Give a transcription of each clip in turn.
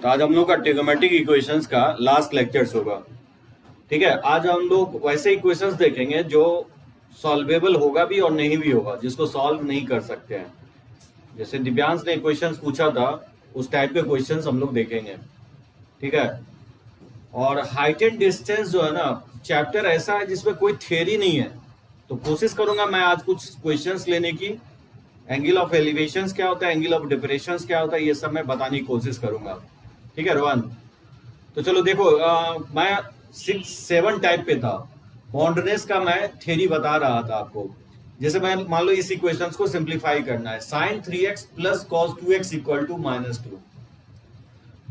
तो आज हम लोग का ट्रिग्नोमेट्रिक इक्वेशंस का लास्ट लेक्चर्स होगा। ठीक है, आज हम लोग वैसे इक्वेशंस देखेंगे जो सॉल्वेबल होगा भी और नहीं भी होगा, जिसको सॉल्व नहीं कर सकते हैं। जैसे दिव्यांश ने इक्वेशंस पूछा था, उस टाइप के क्वेश्चंस हम लोग देखेंगे। ठीक है, और हाइट एंड डिस्टेंस जो है ना, चैप्टर ऐसा है जिसमें कोई थ्योरी नहीं है, तो कोशिश करूंगा मैं आज कुछ क्वेश्चंस लेने की। एंगल ऑफ एलिवेशंस क्या होता है, एंगल ऑफ डिप्रेशंस क्या होता है, ये सब मैं बताने की कोशिश करूंगा। ठीक है रोहन, तो चलो देखो, मैं 6-7 टाइप पे था। बॉन्डनेस का मैं थ्योरी बता रहा था आपको। जैसे मैं मान लो इस इक्वेशंस को सिंप्लीफाई करना है, sin 3x plus cos 2x equal to -2।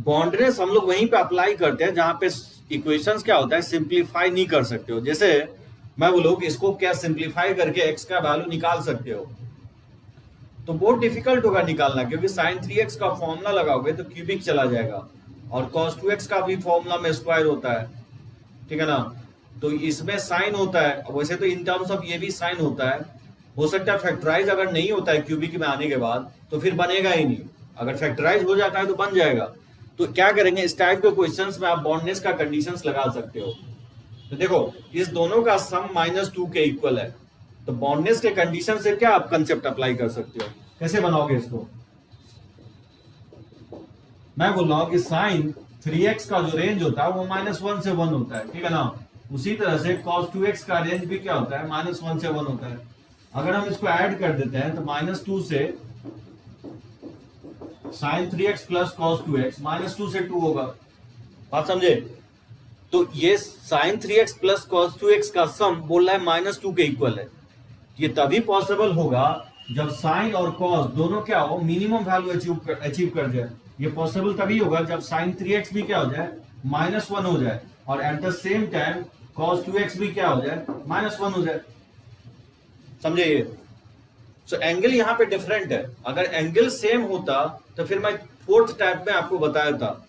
Boundedness हम लोग वहीं पे अप्लाई करते हैं जहां पे इक्वेशंस क्या होता है, सिंप्लीफाई नहीं कर सकते हो। जैसे मैं बोलूं कि इसको क्या सिंप्लीफाई करके x का वैल्यू निकाल सकते हो, तो बहुत डिफिकल्ट होगा निकालना, क्योंकि sin 3x का फॉर्मूला लगाओगे तो क्यूबिक चला जाएगा, और cos 2x का भी फॉर्मूला में स्क्वायर होता है। ठीक है ना, तो इसमें साइन होता है, वैसे तो इन टर्म्स ऑफ ये भी साइन होता है। हो सकता है फैक्टराइज अगर नहीं होता है क्यूबिक में आने के बाद तो फिर बनेगा ही नहीं, अगर फैक्टराइज हो जाता है तो बन जाएगा। तो क्या करेंगे, इस टाइप के क्वेश्चंस में आप बॉन्डनेस का कंडीशंस लगा सकते हो। तो देखो, इस दोनों का सम -2 के इक्वल है, तो बॉन्डनेस के कंडीशन से क्या आप कंसेप्ट अप्लाई कर सकते हो। कैसे बनाओगे इसको, मैं बोल रहा हूं कि साइन 3x का जो रेंज होता है वो -1 से 1 होता है। ठीक है ना, उसी तरह से cos 2x का रेंज भी क्या होता है, -1 से 1 होता है। अगर हम इसको ऐड कर देते हैं तो -2 से sin 3x plus cos 2x, -2 से 2 होगा। बात समझे, तो ये sin 3x plus cos 2x का सम बोल रहा है -2 के इक्वल है। ये तभी पॉसिबल होगा जब साइन और कॉस दोनों क्या हो, मिनिमम वैल्यू अचीव कर जाए। ये पॉसिबल तभी होगा जब sin 3x भी क्या हो जाए, -1 हो जाए, और at the same time cos 2x भी क्या हो जाए, -1 हो जाए। समझे ये, सो एंगल यहाँ पे डिफरेंट है। अगर एंगल सेम होता तो फिर मैं फोर्थ टाइप में आपको बताया था।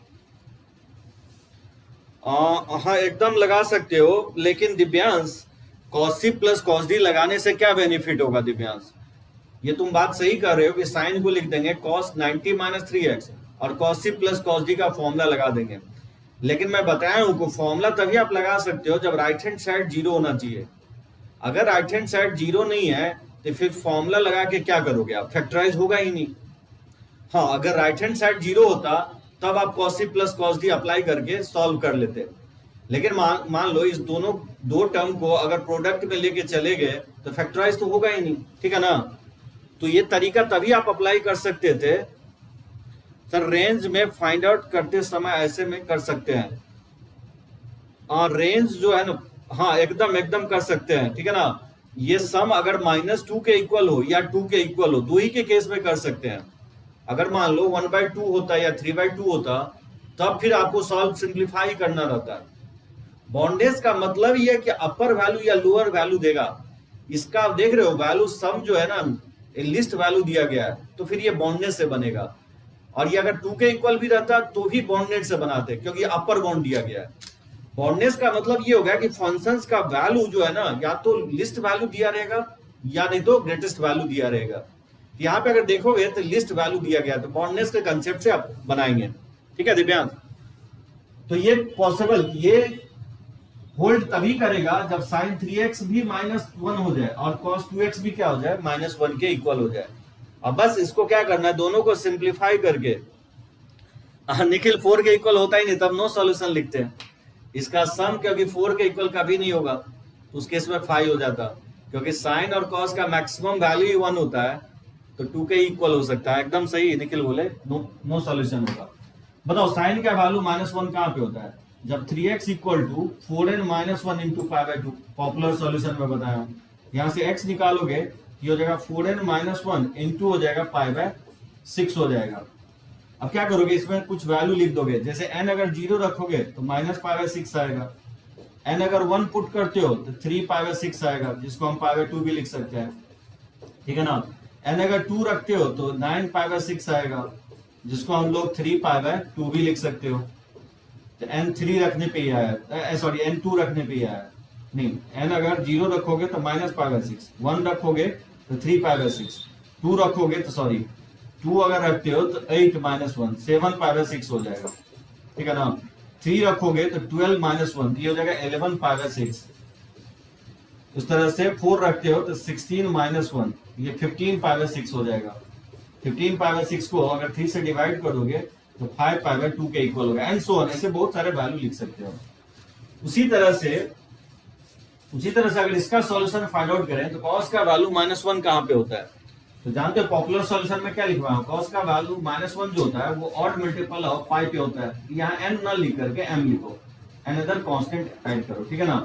हाँ एकदम लगा सकते हो, लेकिन Divyansh cos c plus cos d लगाने से क्या बेनिफिट होगा दिव्यांश, ये तुम बात सही कर रहे हो कि साइन को लिख देंगे cos 90 - 3x और cos c plus cos d का फॉर्मूला लगा देंगे। लेकिन मैं बताया हूं कि फॉर्मूला तभी आप लगा सकते हो जब राइट हैंड साइड 0 होना चाहिए। अगर राइट हैंड साइड 0 नहीं है तो फिर फॉर्मूला लगा के क्या करोगे आप, फैक्टराइज होगा ही नहीं। हाँ, अगर राइट हैंड साइड 0 होता तब आप cos c plus cos d apply करके सॉल्व कर लेते। लेकिन मान लो इस दोनों दो टर्म को अगर प्रोडक्ट में लेके चले गए तो फैक्टराइज तो होगा ही नहीं। ठीक है ना, तो ये तरीका तभी आप अप्लाई कर सकते थे सर, रेंज में फाइंड आउट करते समय ऐसे में कर सकते हैं। और रेंज जो है ना, हाँ एकदम कर सकते हैं। ठीक है ना, ये सम अगर -2 के इक्वल हो या 2 के इक्वल हो, दो ही के केस में कर सकते हैं। अगर मान लो 1/2 होता या 3/2 होता, तब फिर आपको सॉल्व सिंप्लीफाई करना रहता है। बॉन्डेज का मतलब ये है कि अपर वैल्यू या लोअर वैल्यू देगा। इसका आप देख रहे हो वैल्यू सम जो है ना, लिस्ट वैल्यू दिया गया है, तो फिर ये बॉन्डनेस से बनेगा। और ये अगर 2 के इक्वल भी रहता तो भी बॉन्डनेस से बनाते, क्योंकि अपर बाउंड दिया गया है। बॉन्डनेस का मतलब ये हो गया कि फंक्शंस का वैल्यू जो है ना, या तो लिस्ट वैल्यू दिया रहेगा या नहीं तो ग्रेटेस्ट वैल्यू दिया रहेगा। यहाँ पे अगर देखोगे तो लिस्ट वैल्यू दिया गया, तो बॉन्डनेस के कंसेप्ट से आप बनाएंगे। ठीक है दिव्यांश, तो ये पॉसिबल, ये होल्ड तभी करेगा जब sin 3x भी -1 हो जाए और cos 2x भी क्या हो जाए, -1 के इक्वल हो जाए। अब बस इसको क्या करना है, दोनों को सिंप्लीफाई करके, निखिल 4 के इक्वल होता ही नहीं तब नो सॉल्यूशन लिखते हैं। इसका सम क्योंकि 4 के इक्वल कभी नहीं होगा, तो उस केस में 5 हो जाता, क्योंकि साइन और कॉस का मैक्सिमम वैल्यू ही 1 होता है, तो 2 के इक्वल हो सकता है। एकदम सही निखिल बोले, नो सॉल्यूशन होगा। बताओ साइन का वैल्यू -1 कहाँ पे होता है, जब 3x equal to 4n - 1 into π/2। Popular solution में बताया हूं, यहां से x निकालोगे ये हो जाएगा 4n - 1 इंटू हो जाएगा π/6 हो जाएगा। अब क्या करोगे, इसमें कुछ वैल्यू लिख दोगे। जैसे n अगर 0 रखोगे तो -π/6 आएगा, n अगर 1 पुट करते हो तो 3π/6 आएगा, जिसको हम π/2 भी लिख सकते हैं। ठीक है ना, n अगर 2 रखते हो तो 9π/6 आएगा, जिसको हम लोग 3π/2 भी लिख सकते हो। तो n3 रखने पे ही आया, सॉरी n2 रखने पे ही आया, नहीं n अगर 0 रखोगे तो -π/6, 1 रखोगे तो 3π/6, 2 रखोगे तो सॉरी 2 अगर रखते हो तो 8 - 1 7π/6 हो जाएगा। ठीक है ना। 3 रखोगे तो 12 माइनस 1, ये हो जाएगा 11 पाई बाय 6। उस तरह से 4 रखते हो तो 16 माइनस 1, ये 15 पाई बाय 6 हो जाएगा। 15 पाई बाय 6 को अगर 3 से डिवाइड कर दोगे तो 5 पाई बाय 2 के इक्वल होगा, एंड सो ऑन। ऐसे बहुत सारे वैल्यू लिख सकते हो। उसी तरह से अगर इसका सॉल्यूशन फाइंड आउट करें तो cos का वैल्यू -1 कहाँ पे होता है? तो जानते हो पॉपुलर सॉल्यूशन में क्या लिखवा है, cos का वैल्यू -1 जो होता है वो ऑड मल्टीपल ऑफ पाई पे होता है। यहाँ n ना लिख करके m लिखो, अनदर कांस्टेंट ऐड करो, ठीक है ना।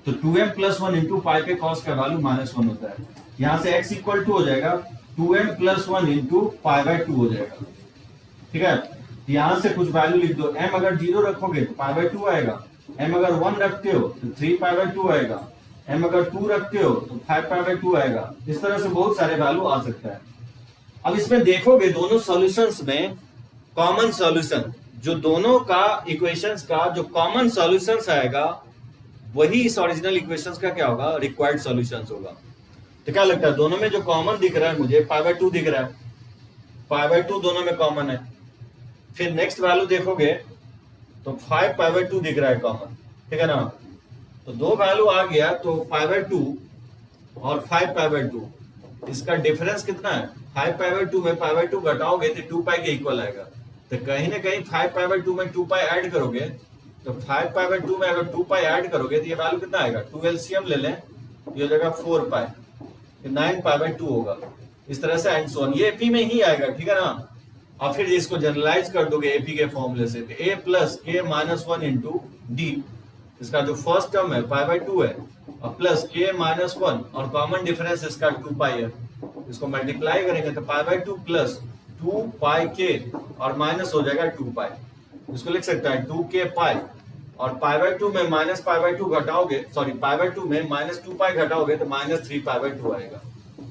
तो 2m + 1 इंटू पाई पे cos का वैल्यू -1 होता है। यहाँ से x = हो जाएगा 2m + 1 इंटू पाई बाय 2 हो जाएगा, ठीक है। यहाँ से कुछ वैल्यू लिख दो, m अगर 0 रखोगे तो पाई बाय 2 आएगा, m अगर 1 रखते हो तो 3 पाई बाय 2 आएगा, m अगर 2 रखते हो तो 5 पाई बाय 2 आएगा। इस तरह से बहुत सारे वैल्यू आ सकता है। अब इसमें देखोगे दोनों सॉल्यूशंस में कॉमन सॉल्यूशन, जो दोनों का इक्वेशंस का जो कॉमन सॉल्यूशंस आएगा वही इस ओरिजिनल इक्वेशंस का क्या होगा, रिक्वायर्ड सॉल्यूशंस होगा। तो क्या लगता है दोनों में जो कॉमन दिख रहा है मुझे पाई बाय 2 दिख रहा है, पाई बाय 2 दोनों में कॉमन है। फिर नेक्स्ट वैल्यू देखोगे तो 5 पाई बाय 2 दिख रहा है कॉमन, ठीक है ना। तो दो वैल्यू आ गया, तो पाई बाय 2 और 5 पाई बाय 2, इसका डिफरेंस कितना है? 5 पाई बाय 2 में पाई बाय 2 घटाओगे तो 2 पाई के इक्वल आएगा। तो कहीं ना कहीं 5 पाई बाय 2 में 2 पाई ऐड करोगे तो 5 पाई बाय 2 में अगर 2 पाई ऐड करोगे तो ये वैल्यू कितना आएगा? 2 एलसीएम ले लें, ये हो जाएगा 4 पाई, 9 पाई बाय 2 होगा। इस तरह से एंड सो ऑन, ये एपी में ही आएगा, ठीक है ना। और फिर इसको जनरलाइज कर दोगे एपी के फॉर्मूले से, तो a plus k minus 1 into D, इसका जो फर्स्ट टर्म है पाई बाय 2 है, और प्लस k माइनस 1 और कॉमन डिफरेंस इसका 2 पाई है। इसको मल्टीप्लाई करेंगे तो पाई बाय 2 प्लस 2 पाई k और माइनस हो जाएगा 2 पाई। इसको लिख सकता है 2k पाई, और पाई बाय 2 में माइनस पाई बाय 2 घटाओगे, सॉरी पाई बाय 2 में माइनस 2 पाई घटाओगे तो -3 पाई बाय 2 आएगा,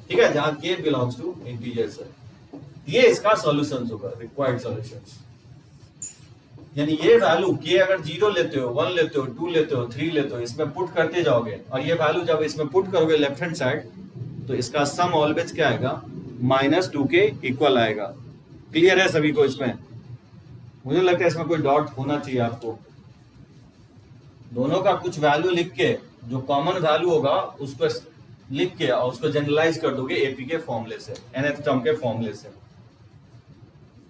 ठीक है, जहां k बिलोंग्स टू इंटीजर्स है। ये इसका सॉल्यूशंस होगा, रिक्वायर्ड सॉल्यूशंस। यानी ये वैल्यू k अगर 0 लेते हो, 1 लेते हो, 2 लेते हो, 3 लेते हो, इसमें पुट करते जाओगे, और ये वैल्यू जब इसमें पुट करोगे लेफ्ट हैंड साइड तो इसका सम ऑलवेज क्या आएगा? -2 के इक्वल आएगा। क्लियर है सभी को? इसमें मुझे लगता है इसमें कोई डाउट होना चाहिए आपको। दोनों का कुछ वैल्यू लिख के, जो कॉमन वैल्यू होगा उसको लिख के और उसको जनरलाइज कर दोगे एपी के फॉर्मूले से, nth टर्म के फॉर्मूले से।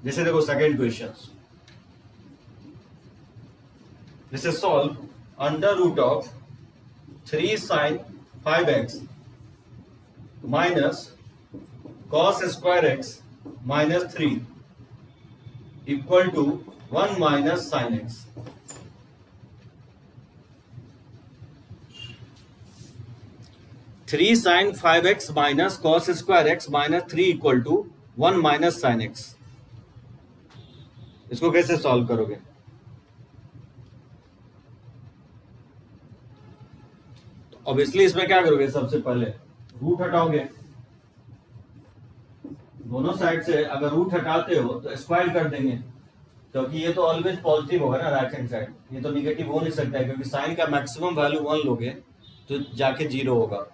जैसे देखो सेकंड क्वेश्चन, जैसे solve under root of 3 sin 5x minus cos square x minus 3 equal to 1 minus sin x। Three sine 5x minus cos square x minus 3 equal to 1 minus sine x। इसको कैसे solve करोगे? तो obviously इसमें क्या करोगे? सबसे पहले root हटाओगे, दोनों साइड से अगर रूट हटाते हो तो स्क्वायर कर देंगे, क्योंकि ये तो ऑलवेज पॉजिटिव होगा ना राइट हैंड साइड, ये तो निगेटिव हो नहीं सकता है, क्योंकि साइन का मैक्सिमम वैल्यू 1 लोगे तो जाके 0 होगा।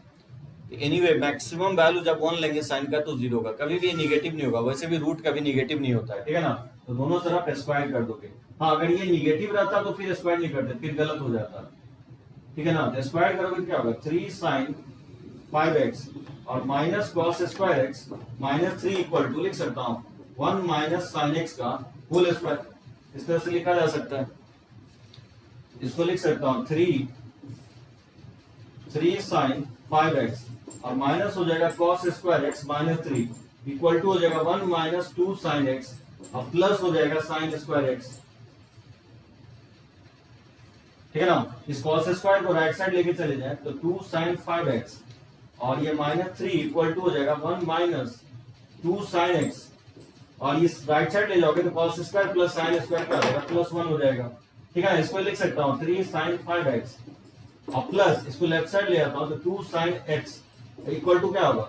एनीवे मैक्सिमम वैल्यू जब 1 लेंगे साइन का तो 0 होगा, कभी भी निगेटिव नहीं होगा। वैसे भी रूट कभी निगेटिव नहीं होता है, ठीक है ना। तो दोनों तरफ स्क्वायर कर दोगे। हाँ, अगर ये निगेटिव रहता तो फिर स्क्वायर नहीं करते, फिर गलत हो जाता, ठीक है ना। तो स्क्वायर करोगे क्या होगा? 3 sin 5x और minus cos square x minus 3 equal to लिख सकता हूँ 1 माइनस sin x का होल स्क्वायर। इस तरह से लिखा जा सकता है। इसको लिख सकता हूँ 3 sin 5x और माइनस हो जाएगा cos square x minus 3 equal to हो जाएगा 1 माइनस 2 sin x और प्लस हो जाएगा sin स्क्वायर x, ठीक है ना। इस cos स्क्वायर को राइट साइड लेके चले जाए तो 2 sin 5x और ये माइनस 3 इक्वल टू हो जाएगा 1 माइनस 2 sin x, और इस राइट साइड ले जाओगे तो cos square plus sin square क्या हो जाएगा? +1 हो जाएगा, ठीक है। इसको लिख सकता हूँ 3 sin 5x और प्लस इसको लेफ्ट साइड ले आता हूं तो 2 sin x इक्वल टू क्या होगा?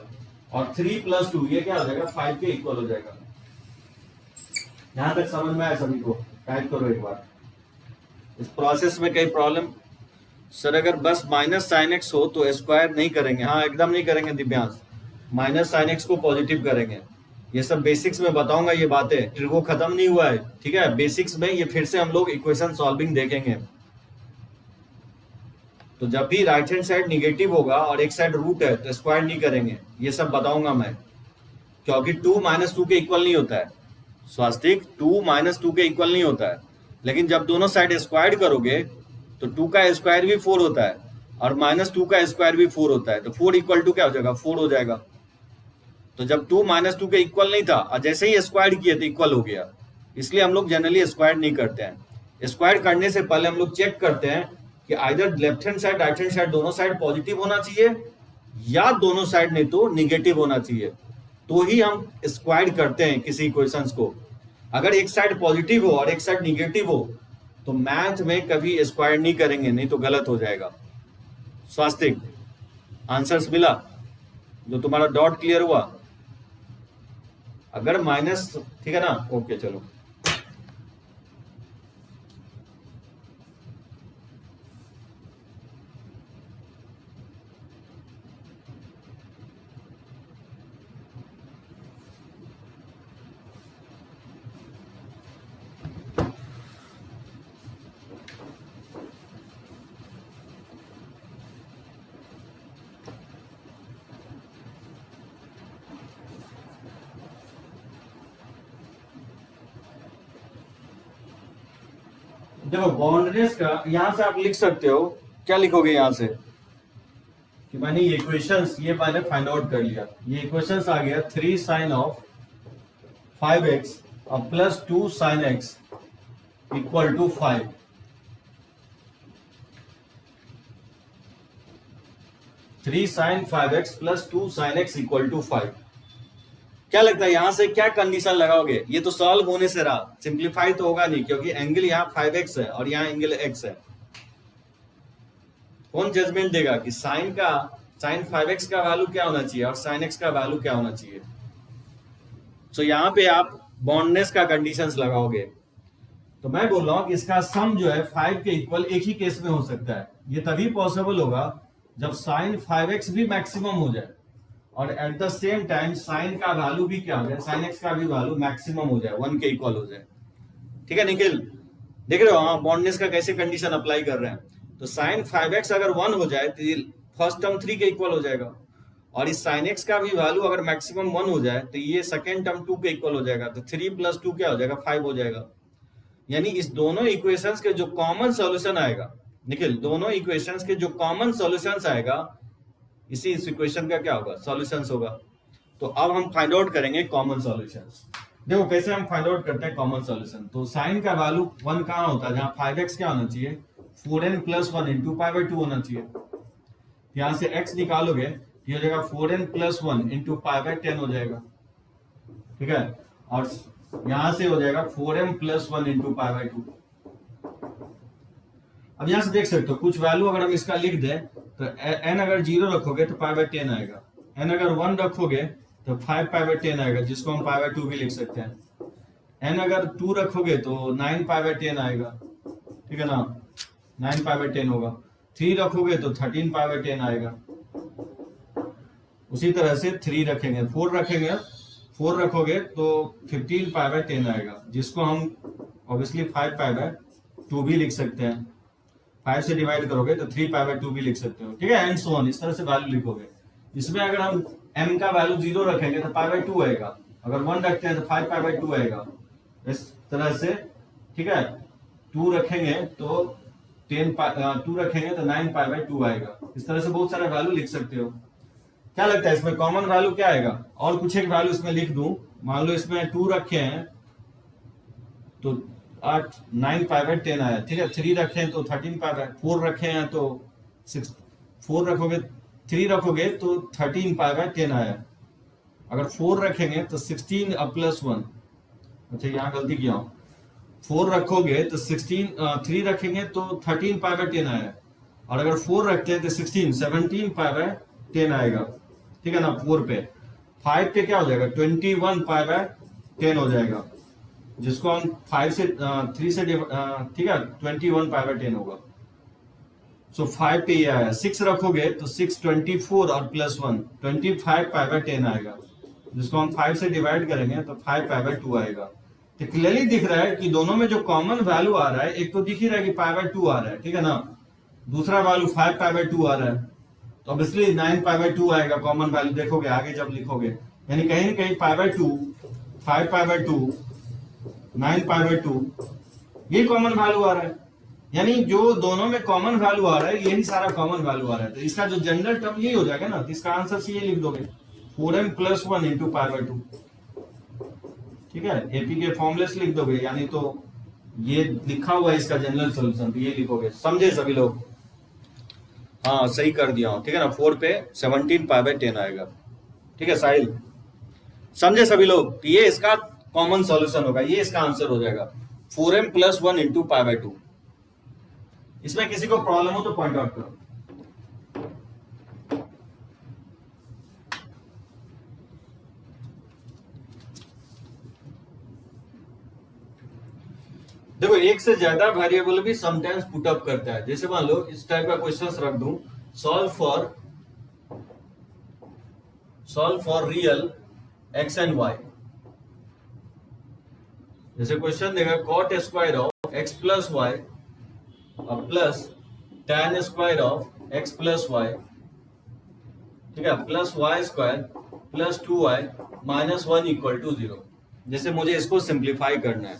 और 3 + 2 ये क्या हो जाएगा? 5 के इक्वल हो जाएगा। यहां तक समझ में आया सभी को? टाइप करो एक बार। इस प्रोसेस में कई प्रॉब्लम? सर अगर बस माइनस साइन एक्स हो तो स्क्वायर नहीं करेंगे। हाँ, एकदम नहीं करेंगे दिव्यांश, माइनस साइन एक्स को पॉजिटिव करेंगे। ये सब बेसिक्स में बताऊंगा, ये बातें ट्रिगो खत्म नहीं हुआ है, ठीक है। बेसिक्स में ये फिर से हम लोग इक्वेशन सॉल्विंग देखेंगे। तो जब भी राइट हैंड साइड निगेटिव होगा और एक साइड रूट है तो स्क्वायर नहीं करेंगे, ये सब बताऊंगा मैं, क्योंकि 2 माइनस 2 के इक्वल नहीं होता है। स्वास्तिक 2 माइनस 2 के इक्वल नहीं होता है, लेकिन जब दोनों साइड स्क्वायर करोगे तो 2 का स्क्वायर भी 4 होता है और माइनस 2 का स्क्वायर भी 4 होता है, तो 4 इक्वल टू क्या हो जाएगा, 4 हो जाएगा। तो जब 2 माइनस 2 के इक्वल नहीं था और जैसे ही स्क्वायर किए तो इक्वल हो गया, इसलिए हम लोग जनरली स्क्वायर नहीं करते हैं। स्क्वायर करने से पहले हम लोग चेक करते हैं कि either left hand side right hand side दोनों साइड पॉजिटिव होना चाहिए या दोनों साइड नहीं तो निगेटिव होना चाहिए, तो ही हम स्क्वायर करते हैं किसी इक्वेशंस को। अगर एक साइड पॉजिटिव हो और एक साइड निगेटिव हो तो मैथ में कभी स्क्वायर नहीं करेंगे, नहीं तो गलत हो जाएगा। स्वास्तिक आंसर्स मिला, जो तुम्हारा डॉट क्लियर हुआ? अगर माइनस, ठीक है ना, ओके चलो। देखो बाउंड्रीज का यहां से आप लिख सकते हो, क्या लिखोगे यहां से कि मैंने ये इक्वेशंस ये मैंने फाइंड आउट कर लिया। ये इक्वेशंस आ गया 3 साइन ऑफ 5x और plus 2 sine x equal to 5। 3 sine 5x plus 2 sine x equal to 5। क्या लगता है यहां से क्या कंडीशन लगाओगे? ये तो सॉल्व होने से रहा, सिंप्लीफाई तो होगा नहीं, क्योंकि एंगल यहाँ 5x है और यहाँ एंगल x है। कौन जजमेंट देगा कि साइन 5x का वैल्यू क्या होना चाहिए और साइन x का वैल्यू क्या होना चाहिए? तो यहाँ पे आप बॉन्डनेस का कंडीशंस लगाओगे। तो मैं बोल रहा हूं कि इसका सम जो है 5 के इक्वल एक ही केस में हो सकता है। ये तभी पॉसिबल होगा जब साइन 5x भी मैक्सिमम हो जाए और at the same time sine का वैल्यू भी क्या हो जाए, साइन x का भी वैल्यू मैक्सिमम हो जाए, 1 के इक्वल हो जाए। ठीक है निखिल, देख रहे हो हाँ बॉन्डनेस का कैसे कंडीशन अप्लाई कर रहे हैं। तो साइन 5x अगर 1 हो जाए तो फर्स्ट टर्म 3 के इक्वल हो जाएगा, और इस साइन x का भी वैल्यू अगर मैक्सिमम 1 हो जाए तो ये सेकेंड टर्म 2 के इक्वल हो जाएगा, तो 3 प्लस 2 क्या हो जाएगा, 5 हो जाएगा। यानी इस दोनों इक्वेशंस के जो कॉमन सॉल्यूशन आएगा निखिल, दोनों इक्वेशंस के जो कॉमन सॉल्यूशंस आएगा इसी इस इक्वेशन का क्या होगा, सॉल्यूशंस होगा। तो अब हम फाइंड आउट करेंगे कॉमन सॉल्यूशंस। देखो कैसे हम फाइंड आउट करते हैं कॉमन सॉल्यूशन। तो साइन का वैल्यू 1 कहाँ होता है, जहां 5x क्या होना चाहिए, 4n प्लस 1 इंटू π/2 होना चाहिए। यहां से x निकालोगे ये हो जाएगा 4n प्लस 1 इंटू π/10 हो जाएगा, ठीक है। और यहां से हो जाएगा 4m प्लस 1 इंटू π/2। अब यहां से देख सकते हो कुछ वैल्यू अगर हम इसका लिख दें तो n अगर 0 रखोगे तो π/10 आएगा, n अगर 1 रखोगे तो 5 π/10 आएगा, जिसको हम π/2 भी लिख सकते हैं। n अगर 2 रखोगे तो 9 π/10 आएगा, ठीक है ना, 9 π/10 होगा। 3 रखोगे तो 13 π/10 आएगा। उसी तरह से 3 रखेंगे, 4 रखोगे तो 15 π/10 आएगा, जिसको हम ऑब्वियसली 5 π/2 भी लिख सकते हैं। 5 से डिवाइड करोगे तो 3 π/2 भी लिख सकते हो, ठीक है, एंड सो ऑन, इस तरह से वैल्यू लिखोगे। इसमें अगर हम m का वैल्यू 0 रखेंगे तो π/2 आएगा, अगर 1 रखते हैं तो 5 π/2 आएगा, इस तरह से, ठीक है। 2 रखेंगे तो 2 रखेंगे तो 9 π/2 आएगा। इस तरह से बहुत सारे वैल्यू लिख सकते हो। क्या लगता है इसमें कॉमन वैल्यू क्या आएगा? और कुछ एक वैल्यू इसमें लिख दूं, मान लो इसमें 2 रखे हैं तो 9 π/10 आया, ठीक है। 3 रखे हैं तो 13 4 रखे हैं तो 6, 4 रखोगे 3 रखोगे तो 13 π/10 आया। अगर 4 रखेंगे तो 16 प्लस 1, अच्छा यहाँ गलती किया हूँ, 4 रखोगे तो 3 रखेंगे तो 13 π/10 आया, और अगर 4 रखते हैं तो 17 π/10 आएगा, ठीक है ना। 4 पे 5 पे क्या हो जाएगा, 21 π/10 हो जाएगा, जिसको हम 3 से ठीक है 21 π/10 होगा। सो 5 पे ये आया। 6 रखोगे तो 6 24 और प्लस 1 25 π/10 आएगा, जिसको हम 5 से डिवाइड करेंगे तो 5π/2 आएगा। तो क्लियरली दिख रहा है कि दोनों में जो कॉमन वैल्यू आ रहा है, एक तो दिख ही रहा है कि π/2 आ रहा है, ठीक है ना, दूसरा वैल्यू 5π/2 आ रहा है, तो ऑब्वियसली 9π/2 आएगा कॉमन वैल्यू, देखोगे आगे जब लिखोगे, यानी कहीं ना कहीं π/2, 5π/2, 9π/2 ये कॉमन वैल्यू आ रहा है, यानी जो दोनों में कॉमन वैल्यू आ रहा है यही सारा कॉमन वैल्यू आ रहा है, तो इसका जो जनरल टर्म यही हो जाएगा ना, तो इसका आंसर से ये लिख दोगे 4m+1 × π/2, ठीक है, एपी के फॉर्मूले से लिख दोगे, यानी तो ये लिखा हुआ है इसका जनरल सॉल्यूशन, तो ये लिखोगे। समझे सभी लोग? हाँ सही कर दिया हूं, ठीक है ना, 4 पे 17π/10 आएगा, ठीक है साहिल, समझे सभी लोग? तो ये इसका कॉमन सॉल्यूशन होगा, ये इसका आंसर हो जाएगा 4m+1 × π/2। इसमें किसी को प्रॉब्लम हो तो पॉइंट आउट करो। देखो एक से ज्यादा वेरिएबल भी समटाइम्स पुट अप करता है, जैसे मान लो इस टाइप का क्वेश्चंस रख दूं, solve for real x and y, जैसे क्वेश्चन देगा cot square of x plus y plus tan square of x plus y, ठीक है, plus y square plus 2y minus 1 = 0। जैसे मुझे इसको सिंप्लीफाई करना है,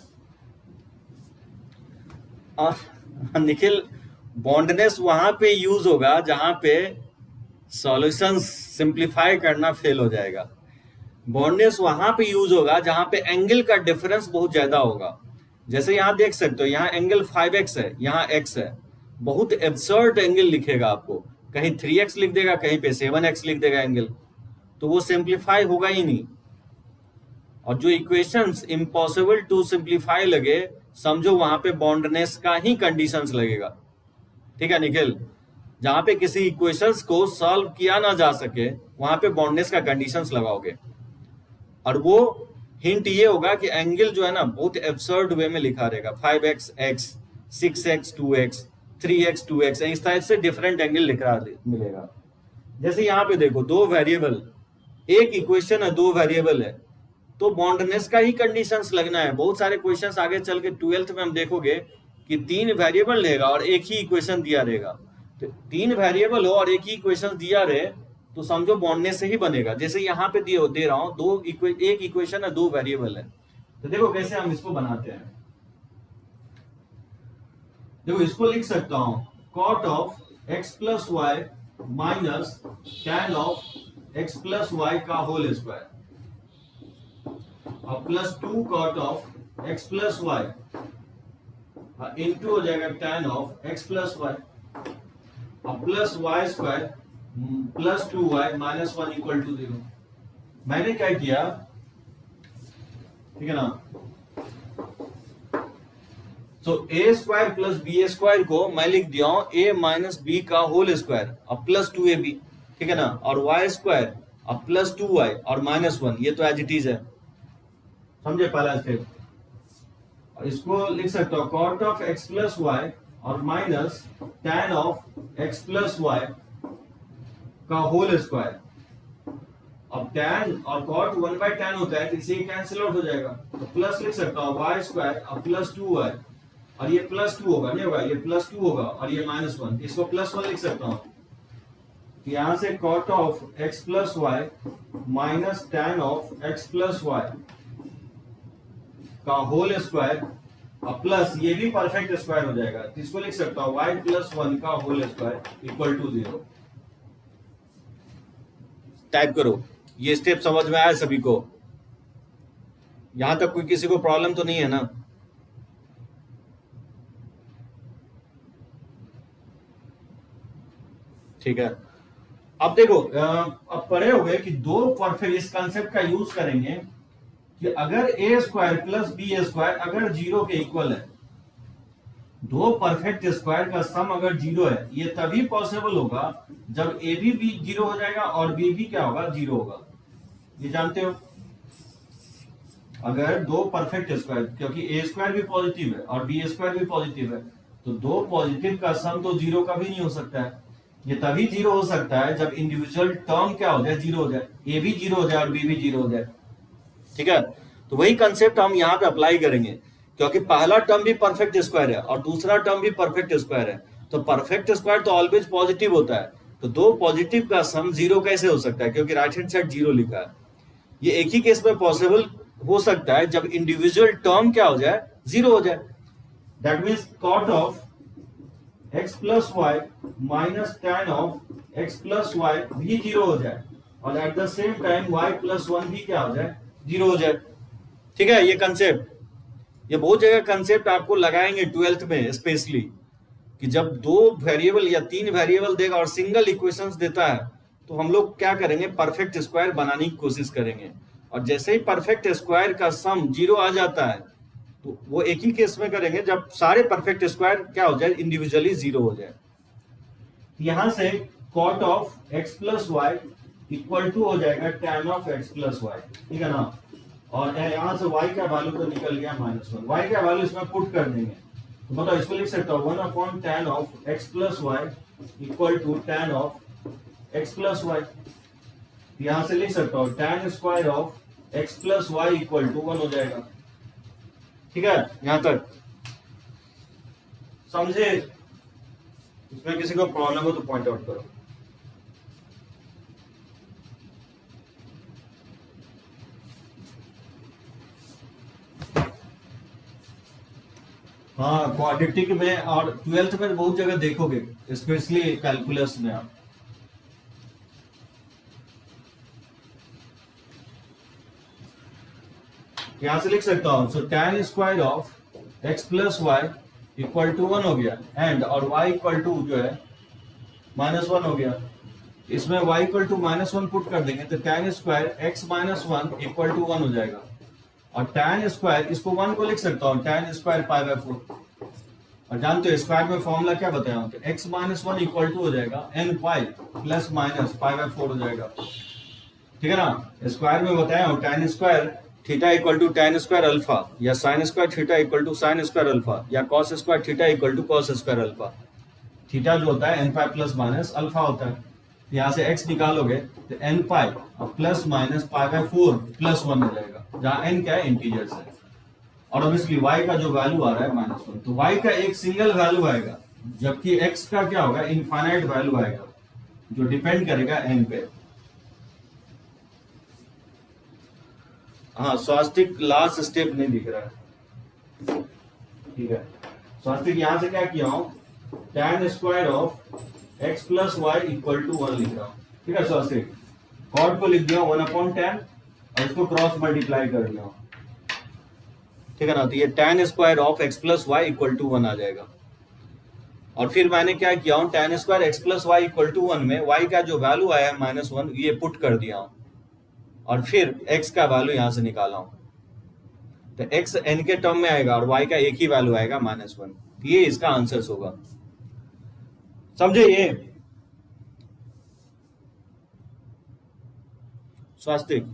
निखिल बॉन्डनेस वहां पे यूज होगा जहां पे सॉल्यूशन सिंप्लीफाई करना फेल हो जाएगा, बॉन्डनेस वहां पे यूज होगा जहां पे एंगल का डिफरेंस बहुत ज्यादा होगा। जैसे यहां देख सकते हो, यहाँ एंगल 5x है, यहाँ x है, बहुत एब्सर्ड एंगल लिखेगा आपको, कहीं 3x लिख देगा, कहीं पे 7x लिख देगा एंगल, तो वो सिंप्लीफाई होगा ही नहीं। और जो इक्वेशंस इम्पॉसिबल टू सिंप्लीफाई लगे, समझो वहां पे बॉन्डनेस का ही कंडीशंस लगेगा, ठीक है निखिल, जहां पे किसी इक्वेशंस को सॉल्व किया ना जा सके वहां पे बॉन्डनेस का कंडीशंस लगाओगे, और वो हिंट ये होगा कि एंगल जो है ना बहुत एब्सर्ड वे में लिखा रहेगा, 5x x, 6x 2x, 3x 2x, इस टाइप से डिफरेंट एंगल लिख रहा मिलेगा। जैसे यहाँ पे देखो दो वेरिएबल, एक इक्वेशन है, दो वेरिएबल है, तो बॉन्डनेस का ही कंडीशंस लगना है। बहुत सारे क्वेश्चंस आगे चल के 12th में हम देखोगे कि 3 वेरिएबल लेगा और एक ही इक्वेशन दिया रहेगा, तो 3 वेरिएबल हो और एक ही इक्वेशन दिया रहे तो समझो बॉन्डनेस से ही बनेगा। जैसे यहाँ पे दे रहा हूँ एक इक्वेशन है, 2 वेरिएबल है, तो देखो कैसे हम इसको बनाते हैं। देखो इसको लिख सकता हूँ cot of x plus Y minus tan of x plus Y का होल स्क्वायर, और plus 2 cot of x plus y into हो जाएगा tan of x plus y, और plus y square plus 2y minus 1 = 0। मैंने क्या किया, ठीक है ना, तो a square plus b square को मैं लिख दिया हूं a माइनस b का होल स्क्वायर और प्लस 2ab, ठीक है ना, और y स्क्वायर और प्लस 2y और माइनस 1, ये तो एज इट इज है, समझे पहला स्टेप। और इसको लिख सकता हूं cot of x plus y और minus tan of x plus Y का होल स्क्वायर, अब tan और cot 1/tan होता है तो इसे कैंसिल आउट हो जाएगा, तो प्लस लिख सकता हूं y स्क्वायर और प्लस 2y, और ये प्लस 2 होगा, नहीं होगा, ये प्लस 2 होगा, और ये माइनस 1, इसको प्लस 1 लिख सकता हूं, यहां से cot of x plus Y minus tan of x plus Y का होल स्क्वायर, और प्लस ये भी परफेक्ट स्क्वायर हो जाएगा, तो इसको लिख सकता हूं y प्लस 1 का होल स्क्वायर = 0। टाइप करो, ये स्टेप समझ में आया सभी को? यहां तक कोई किसी को प्रॉब्लम तो नहीं है ना? ठीक है, अब देखो अब पढ़े हो गए कि दो परफेक्ट, इस कंसेप्ट का यूज करेंगे कि अगर a square plus B square अगर 0 के इक्वल है, दो परफेक्ट स्क्वायर का सम अगर 0 है, ये तभी पॉसिबल होगा जब a भी 0 हो जाएगा और b भी क्या होगा, 0 होगा। ये जानते हो, अगर दो परफेक्ट स्क्वायर, क्योंकि a स्क्वायर भी पॉजिटिव है और b स्क्वायर भी पॉजिटिव है, तो दो पॉजिटिव का सम तो 0 का भी नहीं हो सकता है, ये तभी जीरो हो सकता है जब इंडिविजुअल टर्म क्या हो जाए, जीरो हो जाए, ए भी जीरो हो जाए और बी भी जीरो हो जाए। ठीक है, तो वही कंसेप्ट हम यहाँ पे अप्लाई करेंगे, क्योंकि पहला टर्म भी परफेक्ट स्क्वायर है और दूसरा टर्म भी परफेक्ट स्क्वायर है। तो परफेक्ट स्क्वायर तो ऑलवेज पॉजिटिव होता है, तो दो पॉजिटिव का सम जीरो कैसे हो सकता है, क्योंकि राइट हैंड साइड जीरो लिखा है। ये एक ही केस में पॉसिबल हो सकता है जब इंडिविजुअल टर्म क्या हो जाए, जीरो हो जाए। That means cot of x plus Y minus tan of x plus Y भी जीरो हो जाए और at the same time y plus one भी क्या हो जाए, जीरो हो जाए। ठीक है, ये कंसेप्ट, ये बहुत जगह कंसेप्ट आपको लगाएंगे 12th में स्पेशली, कि जब दो वेरिएबल या तीन वेरिएबल देगा और सिंगल इक्वेशंस देता है तो हम लोग क्या करेंगे, परफेक्ट स्क्वायर बनाने की कोशिश करेंगे। और जैसे ही परफेक्ट स्क्वायर का सम जीरो आ जाता है तो वो एक ही केस में करेंगे जब सारे परफेक्ट स्क्वायर क्या हो जाए, इंडिविजुअली जीरो हो जाए। यहां से cot of x plus Y equal to हो जाएगा tan of x plus Y. ठीक है ना, और यहां से y का वैल्यू तो निकल गया -1, y का वैल्यू इसमें पुट कर देंगे तो मतलब इसको लिख सकता हूँ 1 tan of x plus Y equal to tan of x plus Y. यहां से लिख सकता हूँ tan square of x plus Y equal to 1 हो जाएगा। ठीक है, यहां तक समझे? इसमें किसी को प्रॉब्लम हो तो पॉइंट आउट करो। हाँ, क्वाड्रेटिक में और 12th में बहुत जगह देखोगे, स्पेशली कैलकुलस में आप। यहां से लिख सकता हूं, so tan square of x plus Y equal to 1 हो गया, एंड और y इक्वल टू जो है -1 हो गया। इसमें y इक्वल टू -1 पुट कर देंगे तो tan square x -1 equal to 1 हो जाएगा। और टैन स्क्वायर, इसको 1 को लिख सकता हूँ टैन स्क्वायर π/4। और जानते हो स्क्वायर में फॉर्मूला क्या बताया हूँ, तो x -1 इक्वल टू हो जाएगा n पाई प्लस माइनस π/4 हो जाएगा। ठीक है ना, स्क्वायर में बताया हूँ tan square theta equal to tan square alpha, या sine square theta equal to sine square alpha, या cos square theta equal to cos square alpha. Theta जो होता है n pi plus minus alpha होता है। यहाँ से x निकालोगे तो n pi plus minus π/4 plus 1 हो जाएगा, जहाँ n क्या है, इंटीजर्स है। और ऑब्वियसली y का जो वैल्यू आ रहा है -1, तो y का एक सिंगल वैल्यू आएगा, जबकि x का क्या होगा, इनफाइनाइट वैल्यू आएगा जो डिपेंड करेगा n पे। हाँ, स्वास्तिक लास्ट स्टेप नहीं दिख रहा है। ठीक है, स्वास्तिक यहां से क्या किया हूं, tan square of x plus Y equal to 1 लिख रहा हूं। ठीक है, स्वास्तिक कॉर्ड को लिख दिया 1/10 और इसको क्रॉस मल्टीप्लाई कर दिया। ठीक है ना, तो ये tan square of x plus Y equal to 1 आ जाएगा। और फिर मैंने क्या किया हूं, tan square x plus Y equal to 1 में y का जो वैल्यू आया है -1 ये पुट कर दिया हूं, और फिर x का वैल्यू यहां से निकाला हूं, तो x n के टर्म में आएगा और y का एक ही वैल्यू आएगा -1। ये इसका आंसर होगा। समझे ये स्वास्तिक?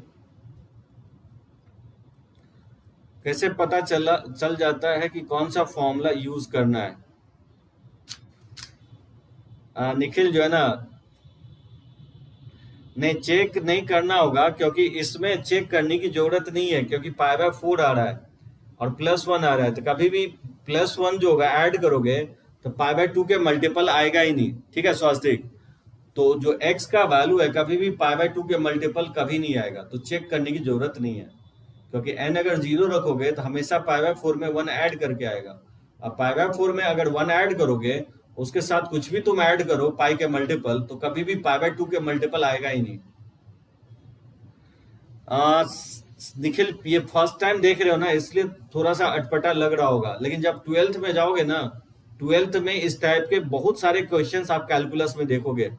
कैसे पता चल जाता है कि कौन सा फॉर्मूला यूज करना है? निखिल जो है ना, नहीं चेक नहीं करना होगा, क्योंकि इसमें चेक करने की जरूरत नहीं है, क्योंकि π/4 आ रहा है और +1 आ रहा है, तो कभी भी +1 जो होगा ऐड करोगे तो π/2 के मल्टीपल आएगा ही नहीं। ठीक है स्वास्तिक, तो जो x का वैल्यू है कभी भी π/2 के मल्टीपल कभी नहीं आएगा, तो चेक करने की जरूरत नहीं है, क्योंकि n अगर 0 रखोगे तो हमेशा π/4 में 1 ऐड करके आएगा। अब π/4 में अगर 1 ऐड करोगे, उसके साथ कुछ भी तुम ऐड करो पाई के मल्टीपल, तो कभी भी π/2 के मल्टीपल आएगा ही नहीं। निखिल ये फर्स्ट टाइम देख रहे हो ना, इसलिए थोड़ा सा अटपटा लग रहा होगा, लेकिन जब 12th में जाओगे ना, 12th में इस टाइप के बहुत सारे क्वेश्चंस आप कैलकुलस में देखोगे।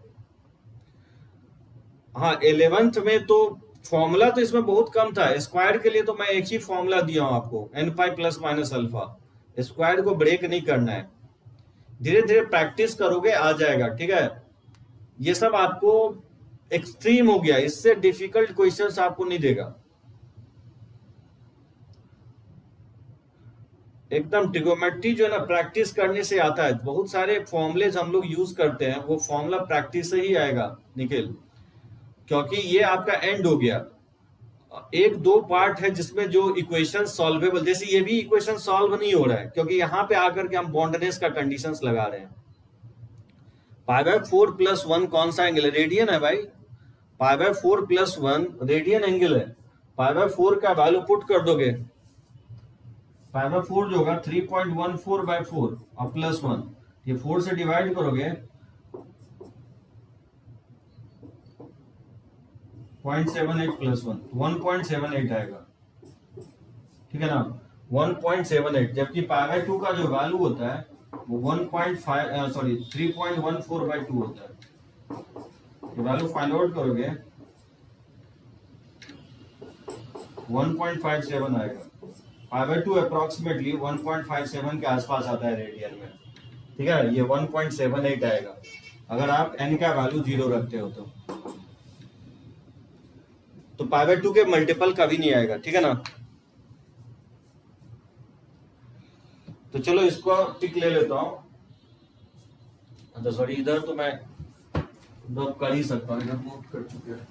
हाँ, 11th में तो फॉर्मूला तो इसमें बहुत कम था। स्क्वायर के लिए तो मैं एक ही फॉर्मूला दिया हूं आपको, n pi plus minus alpha. Square को ब्रेक नहीं करना है, धीरे धीरे प्रैक्टिस करोगे आ जाएगा। ठीक है, ये सब आपको एक्सट्रीम हो गया, इससे डिफिकल्ट क्वेश्चंस आपको नहीं देगा। एकदम ट्रिगोमेट्री जो है ना प्रैक्टिस करने से आता है। बहुत सारे फॉर्मूलेज हम लोग यूज करते हैं, वो फॉर्मूला प्रैक्टिस से ही आएगा निखिल, क्योंकि ये आपका एंड हो गया। एक दो पार्ट है जिसमें जो इक्वेशन सॉल्वेबल, जैसे ये भी इक्वेशन सॉल्व नहीं हो रहा है क्योंकि यहाँ पे आकर के हम बॉन्डनेस का कंडीशंस लगा रहे हैं। पाई बाय 4 + 1 कौन सा एंगल है? रेडियन है भाई। पाई बाय 4 + 1 रेडियन एंगल है। पाई बाय 4 का वैल्यू पुट कर दोगे, पाई बाय 4 जो होगा 3.14/4 और +1, ये 4 से डिवाइड करोगे 0.78 + 1 1.78 आएगा, ठीक है ना, 1.78। जबकि पाई बाय 2 का जो वैल्यू होता है वो 3.14/2 होता है। ये वैल्यू फाइंड आउट करोगे 1.57 आएगा। पाई बाय 2 अप्रोक्सीमेटली 1.57 के आसपास आता है रेडियन में, ठीक है। ये 1.78 आएगा अगर आप n का वैल्यू 0 रखते हो तो पाई बाय 2 के मल्टीपल कभी नहीं आएगा, ठीक है ना। तो चलो इसको टिक ले लेता हूं। तो सॉरी, इधर तो मैं ड्रॉप कर ही सकता हूँ, इधर नोट कर चुके हैं।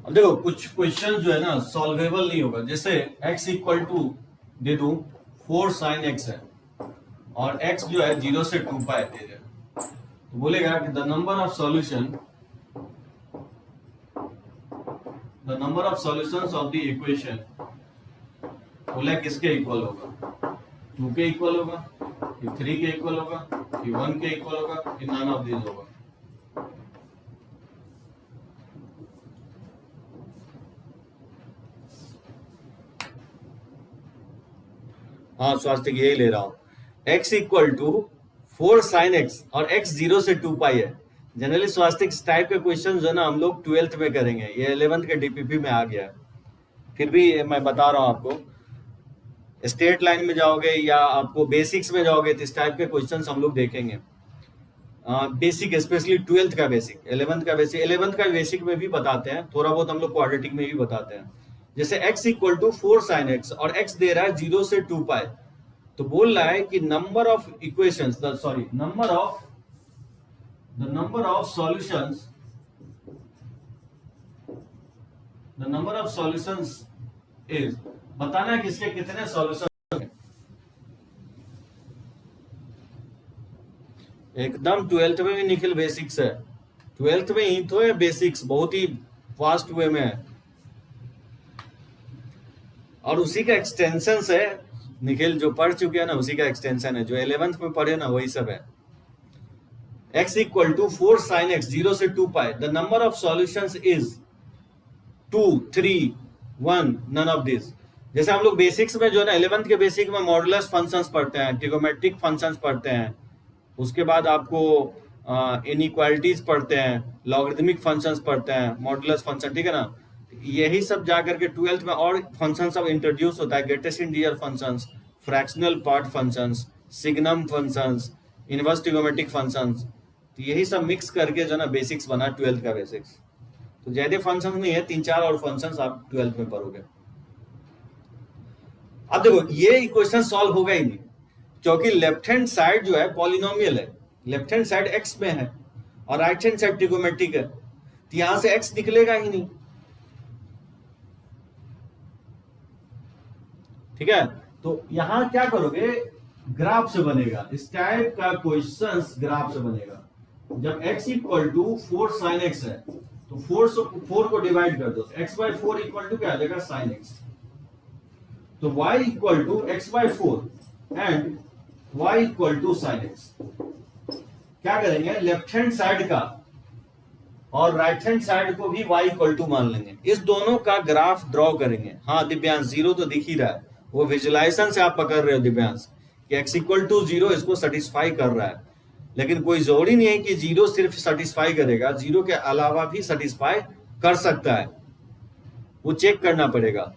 अब देखो कुछ क्वेश्चन जो है ना सॉल्वेबल नहीं होगा। जैसे x = दे दूं 4 sin x है और x जो है 0 से 2 पाई दे दे, तो बोलेगा कि the number of solutions of the equation, बोला किसके इक्वल होगा? 2 के इक्वल होगा, कि 3 के इक्वल होगा, कि 1 के इक्वल होगा, कि नन ऑफ दिस होगा। हाँ स्वास्थ्य यही ले रहा हूं, x = 4 sin x और x 0 से 2 पाई है। जनरली स्वास्थ्य इस टाइप के क्वेश्चन जो है ना हम लोग 12th में करेंगे, ये 11th के डीपीपी में आ गया है। फिर भी मैं बता रहा हूं आपको, स्टेट लाइन में जाओगे या आपको बेसिक्स में जाओगे तो इस टाइप के क्वेश्चंस हम लोग देखेंगे। बेसिक स्पेशली 12th का बेसिक, 11th का बेसिक, 11th का बेसिक में भी बताते हैं, थोड़ा बहुत हम लोग क्वाड्रेटिक में भी बताते हैं। जैसे x = 4 sin x और x दे रहा है 0 से 2 पाई, तो बोल रहा है कि number of equations, sorry number of solutions is, बताना है किसके कितने सॉल्यूशन। एकदम 12th में भी निखिल बेसिक्स है, 12th में ही तो है बेसिक्स, बहुत ही फास्ट वे में है और उसी का एक्सटेंशन है निखिल, जो पढ़ चुके हैं ना उसी का एक्सटेंशन है, जो 11th में पढ़े ना वही सब है। x = 4 sin x 0 से 2 pi, the number of solutions is 2, 3, 1, none of this. जैसे हम लोग बेसिक्स में जो है ना 11th के बेसिक में मॉडुलस फंक्शंस पढ़ते हैं, ट्रिगोमेट्रिक फंक्शंस पढ़ते हैं, उसके बाद आपको इनइक्वालिटीज पढ़ते हैं, लॉगरिथमिक फंक्शंस पढ़ते हैं, मॉडुलस फंक्शन, ठीक है ना। यही सब जाकर के 12th में और फंक्शन सब इंट्रोड्यूस होता है, greatest integer functions, fractional part functions, signum functions, inverse trigonometric functions, तो यही सब मिक्स करके जो ना बेसिक्स बना 12th का बेसिक्स। तो ज्यादा फंक्शंस नहीं है, 3-4 और फंक्शंस आप 12th में पढ़ोगे। अब देखो ये इक्वेशन सॉल्व होगा ही नहीं क्योंकि लेफ्ट हैंड साइड जो है पॉलिनोमियल है, लेफ्ट हैंड साइड x में है और राइट हैंड साइड ट्रिगोमेट्रिक है, तो यहां से x निकलेगा ही नहीं, ठीक है। तो यहां क्या करोगे, ग्राफ से बनेगा, इस टाइप का क्वेश्चंस ग्राफ से बनेगा। जब x = 4 sin x है तो 4 को डिवाइड कर दो, x/4 = क्या आ जाएगा sin x, तो y = x/4 and y = sin x। क्या करेंगे, लेफ्ट हैंड साइड का और राइट हैंड साइड को भी y = मान लेंगे, इस दोनों का ग्राफ ड्रॉ करेंगे। हाँ दिव्यांश 0 तो दिख ही रहा है, वो विजुलाइजेशन से आप पकड़ रहे हो दिव्यांश कि x = 0 इसको सेटिस्फाई कर रहा है, लेकिन कोई जरूरी नहीं है कि 0 सिर्फ सेटिस्फाई करेगा, 0 के अलावा भी सेटिस्फाई कर सकता है, वो चेक करना पड़ेगा।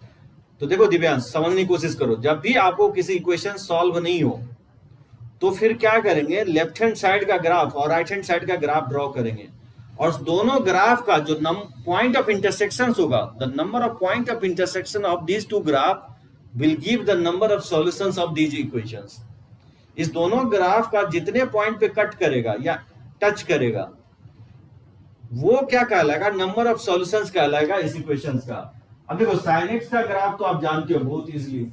तो देखो दिव्यांश समझने की कोशिश करो, जब भी आपको किसी इक्वेशन सॉल्व नहीं हो तो फिर क्या करेंगे, लेफ्ट हैंड साइड का ग्राफ और राइट हैंड साइड का ग्राफ ड्रॉ करेंगे और दोनों ग्राफ का जो पॉइंट ऑफ इंटरसेक्शन होगा, the number of point of intersection of these two graph will give the number of solutions of these equations. इस दोनों ग्राफ का जितने पॉइंट पे कट करेगा या टच करेगा वो क्या कहलाएगा, नंबर ऑफ सॉल्यूशंस कहलाएगा इस इक्वेशंस का। अब देखो साइन एक्स का ग्राफ तो आप जानते हो बहुत इजीली,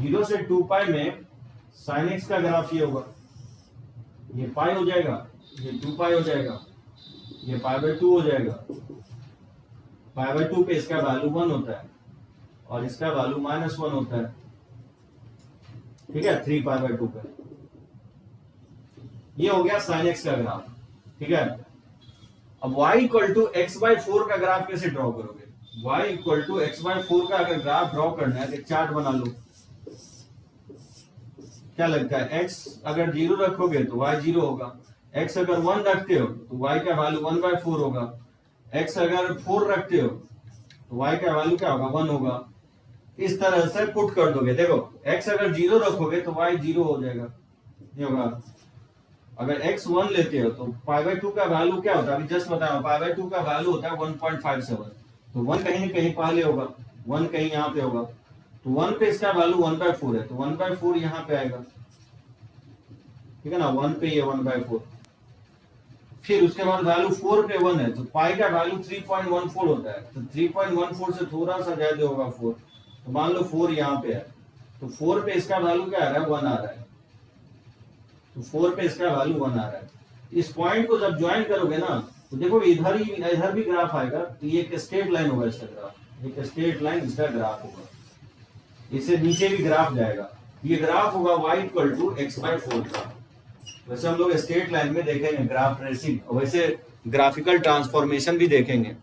0 से 2 पाई में साइन एक्स का ग्राफ ये होगा, ये पाई हो जाएगा, ये 2 पाई हो जाएगा, ये पाई बाय 2 हो जाएगा। पाई बाय 2 पे इसका वैल्यू 1 होता है और इसका वैल्यू -1 होता है, ठीक है, 3 पाई बाय 2 पे। ये हो गया साइन एक्स का ग्राफ, ठीक है। अब y equal to x by 4 का ग्राफ कैसे ड्रॉ करोगे? y equal to x by 4 का अगर ग्राफ ड्रॉ करना है तो चार्ट बना लो। क्या लगता है, x अगर 0 रखोगे तो y 0 होगा, x अगर 1 रखते हो तो y का वैल्यू 1/4 होगा, x अगर 4 रखते हो तो y का वैल्यू क्या होगा, 1 होगा। इस तरह से पुट कर दोगे। देखो x अगर 0 रखोगे तो y 0 हो जाएगा, ये होगा। अगर x 1 लेते हो तो पाई बाय 2 का वैल्यू क्या होता है, अभी जस्ट बताया, पाई बाय 2 का वैल्यू होता है 1.57, तो 1 कहीं न कहीं पहले होगा, 1 कहीं यहाँ पे होगा, तो 1 पे इसका वैल्यू 1/4 है, तो 1/4 यहाँ पे आएगा, ठीक है ना, 1 पे ये 1/4। फिर उसके बाद वैल्यू 4 पे 1 है, तो पाई का वैल्यू 3.14 होता है, तो 3.14 से थोड़ा सा ज्यादा होगा 4, तो मान लो 4 यहाँ पे है, तो 4 पे इसका वैल्यू क्या आ रहा है, 1 आ रहा है, तो 4 पे इसका वैल्यू 1 आ रहा है। इस पॉइंट को जब ज्वाइन करोगे ना तो देखो इधर भी ग्राफ आएगा, तो ये एक स्ट्रेट लाइन होगा इसका ग्राफ, एक स्ट्रेट लाइन इसका ग्राफ होगा, इससे नीचे भी ग्राफ जाएगा, ये ग्राफ होगा y equal to x by 4 का। वैसे हम लोग स्ट्रेट लाइन में देखेंगे ग्राफ ट्रेसिंग, वैसे ग्राफिकल ट्रांसफॉर्मेशन भी देखेंगे।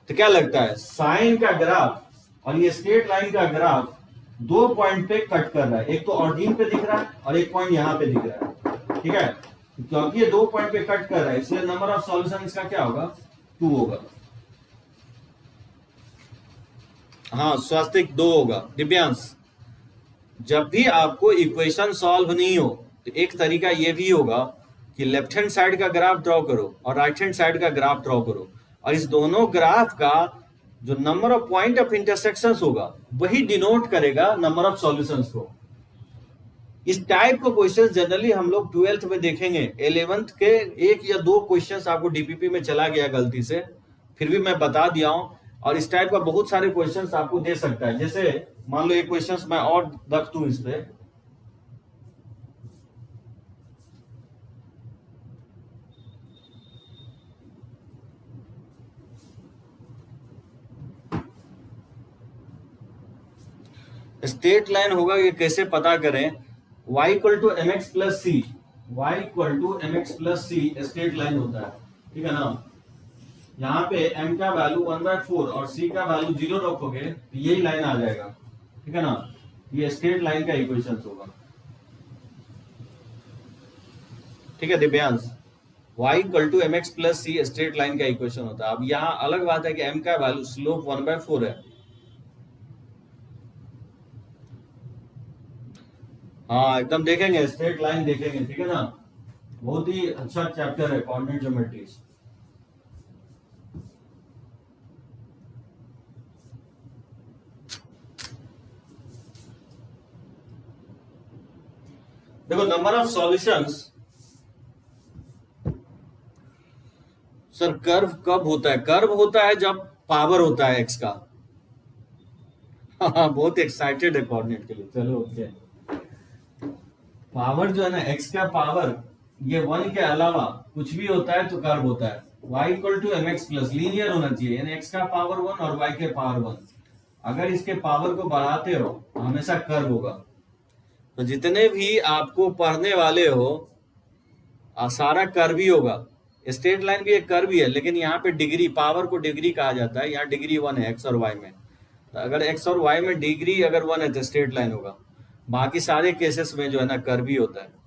तो क्या लगता है, साइन का ग्राफ और ये स्ट्रेट लाइन का ग्राफ 2 पॉइंट पे कट कर रहा है, एक तो ऑरिजिन पे दिख रहा है और एक पॉइंट यहाँ पे दिख रहा है, ठीक है। क्योंकि ये 2 पॉइंट पे कट कर रहा है इसलिए नंबर ऑफ सॉल्यूशन इसका क्या होगा, 2 होगा। हाँ स्वास्तिक 2 होगा। दिव्यांश, जब भी आपको इक्वेशन सॉल्व नहीं हो तो एक तरीका ये भी होगा कि लेफ्ट हैंड साइड का ग्राफ ड्रॉ करो और राइट हैंड साइड का ग्राफ ड्रॉ करो, और इस दोनों ग्राफ का जो number of point of intersection होगा वही डिनोट करेगा नंबर ऑफ सॉल्यूशंस को। इस टाइप को क्वेश्चन जनरली हम लोग 12th में देखेंगे, 11th के 1 या 2 क्वेश्चंस आपको डीपीपी में चला गया गलती से, फिर भी मैं बता दिया हूं। और इस टाइप का बहुत सारे क्वेश्चंस आपको दे सकता है, जैसे मान लो एक क्वेश्चंस मैं और रख दूं इस पे, स्ट्रेट लाइन होगा, ये कैसे पता करें, y equal to M X plus C, y equal to M X plus C straight line होता है, ठीक है ना। यहाँ पे m का वैल्यू 1/4 और c का वैल्यू 0 रखोगे तो यही लाइन आ जाएगा, ठीक है ना। ये स्ट्रेट लाइन का इक्वेशन होगा, ठीक है Divyansh. y equal to M X plus C straight line का इक्वेशन होता है। अब यहाँ अलग बात है कि m का वैल्यू स्लोप 1/4 है। हाँ एकदम देखेंगे, स्ट्रेट लाइन देखेंगे, ठीक है ना, बहुत ही अच्छा चैप्टर है कोऑर्डिनेट ज्योमेट्री। देखो number of solutions, sir curve कब होता है, कर्व होता है जब पावर होता है x का। हाँ बहुत एक्साइटेड है कोऑर्डिनेट के लिए, चलो ओके। पावर जो है ना, x का पावर ये 1 के अलावा कुछ भी होता है तो कर्व होता है। y equal to M X plus, linear होना चाहिए, यानी x का पावर 1 और y के पावर 1। अगर इसके पावर को बढ़ाते हो तो हमेशा कर्व होगा। तो जितने भी आपको पढ़ने वाले हो सारा कर्व ही होगा। स्ट्रेट लाइन भी एक कर्व ही है, लेकिन यहाँ पे डिग्री, पावर को डिग्री कहा जाता है, यहाँ डिग्री 1 है x और y में। तो अगर x और y में डिग्री अगर 1 है तो स्ट्रेट लाइन होगा। बाकी सारे केसेस में जो है ना कर्व ही होता है।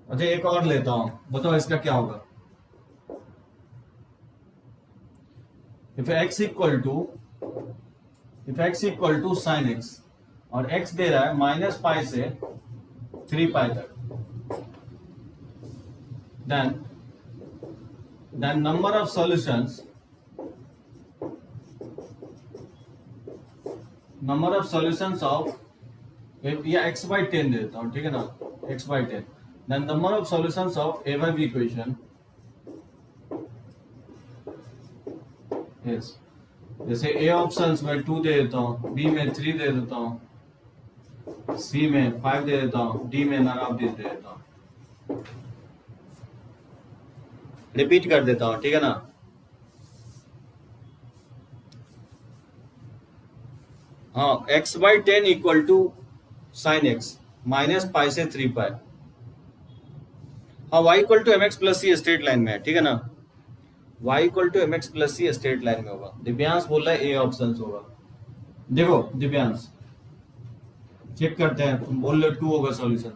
अच्छा एक और लेता हूं, बताओ इसका क्या होगा। If x equal to sine x और x दे रहा है माइनस पाई से 3 पाई तक, then number of solutions of या x by 10 दे देता हूं, ठीक है ना, x by 10, then number of solutions of a by b equation is, जैसे a ऑप्शंस में 2 दे देता हूं, b में 3 दे देता हूं, c में 5 दे देता हूं, d में नॉन दे देता हूं, रिपीट कर देता हूं, ठीक है ना। हाँ, x by 10 equal to sine x minus pi से 3 पाई। हाँ, y equal to M X plus C straight line में है, ठीक है ना, y equal to M X plus C straight line में होगा। दिव्यांश बोल रहा है ए ऑप्शन होगा। देखो दिव्यांश चेक करते हैं, तुम बोल रहे 2 होगा सॉल्यूशन,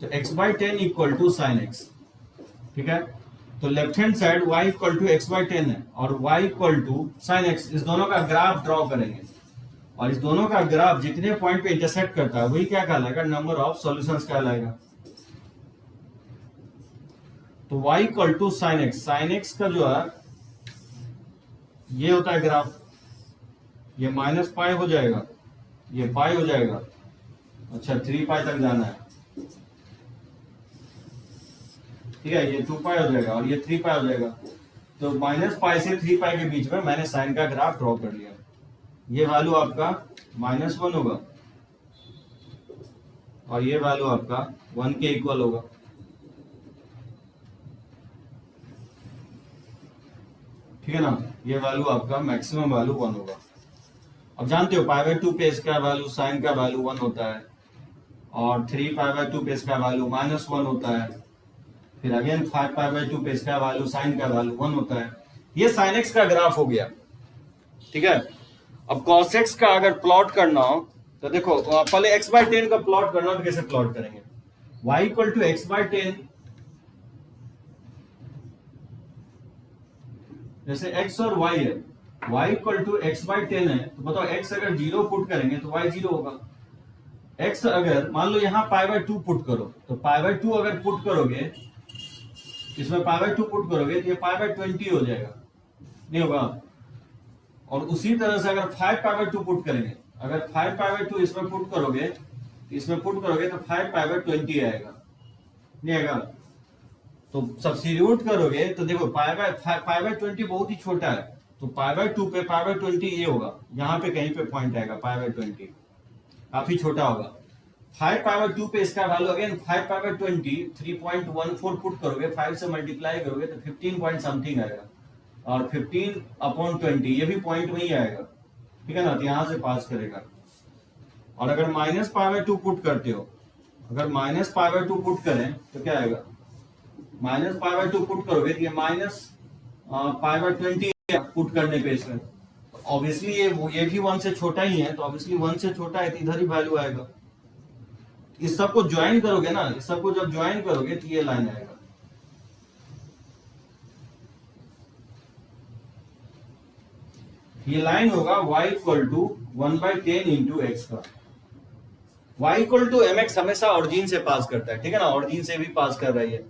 तो x by 10 equal to sine x, ठीक है, तो left hand side y equal to x by 10 है और y equal to sine x, इस दोनों का ग्राफ ड्रॉ करेंगे और इस दोनों का ग्राफ जितने पॉइंट पे इंटरसेक्ट करता है वही क्या कहलाएगा, नंबर ऑफ सॉल्यूशंस कहलाएगा। तो y equal to sine x का जो है ये होता है ग्राफ, ये माइनस पाई हो जाएगा, ये पाई हो जाएगा, अच्छा 3 पाई तक जाना है, ठीक है, ये 2 पाई हो जाएगा और ये 3 पाई हो जाएगा। तो माइनस पाई से 3 पाई के बीच में मैंने साइन का ग्राफ ड्रॉ कर लिया। ये वैल्यू आपका -1 होगा और ये वैल्यू आपका 1 के इक्वल होगा, ठीक है ना, ये वैल्यू आपका मैक्सिमम वैल्यू 1 होगा। अब जानते हो पाई बाय 2 पे इसका वैल्यू साइन का वैल्यू 1 होता है और 3 पाई बाय 2 पे इसका वैल्यू -1 होता है, फिर अगेन 5 पाई बाय 2 पे इसका वैल्यू साइन का वैल्यू 1 होता है। ये साइन x का ग्राफ हो गया, ठीक है। अब cos x का अगर प्लॉट करना हो तो देखो, पहले x by 10 का प्लॉट करना हो तो कैसे प्लॉट करेंगे, y equal to x by 10, जैसे x और y है, y equal to x by 10 है, तो बताओ x अगर 0 पुट करेंगे तो y 0 होगा। x अगर मान लो यहाँ पाई बाय 2 पुट करो, तो पाई बाय 2 अगर पुट करोगे, इसमें पाई बाय 2 पुट करोगे तो ये पाई बाय 20 हो जाएगा, नहीं होगा। और उसी तरह से अगर 5 पाई बाय 2 पुट करेंगे, अगर 5 पाई बाय 2 इसमें पुट करोगे तो 5 पाई बाय 20 आएगा, नहीं आएगा। तो सब्स्टिट्यूट करोगे तो देखो पाई बाय 20 बहुत ही छोटा है, तो पाई बाय 2 पे पाई बाय 20 ये होगा, यहाँ पे कहीं पे पॉइंट आएगा, पाई बाय 20 काफी छोटा होगा। 5 पाई बाय 2 पे इसका value again 5 pi by 20 3.14 put करोगे, 5 से मल्टीप्लाई करोगे तो 15 पॉइंट समथिंग आएगा और 15/20 ये भी पॉइंट में ही आएगा, ठीक है ना, तो यहां से पास करेगा। और अगर माइनस पाई बाय 2 पुट करते हो, अगर माइनस पाई बाय 2 पुट करें तो क्या आएगा, माइनस पाई बाय 2 पुट करोगे तो ये माइनस पाई बाय 20 पुट करने पे इसमें ऑब्वियसली ये भी 1 से छोटा ही है, तो ऑब्वियसली 1 से छोटा है तो इधर ही वैल्यू आएगा। इस सबको ज्वाइन करोगे ना, इस सबको जब ज्वाइन करोगे तो ये लाइन आएगा, ये लाइन होगा y equal to 1/10 into x का। y equal to M x हमेशा ऑरिजिन से पास करता है, ठीक है ना, ऑरिजिन से भी पास कर रहा है।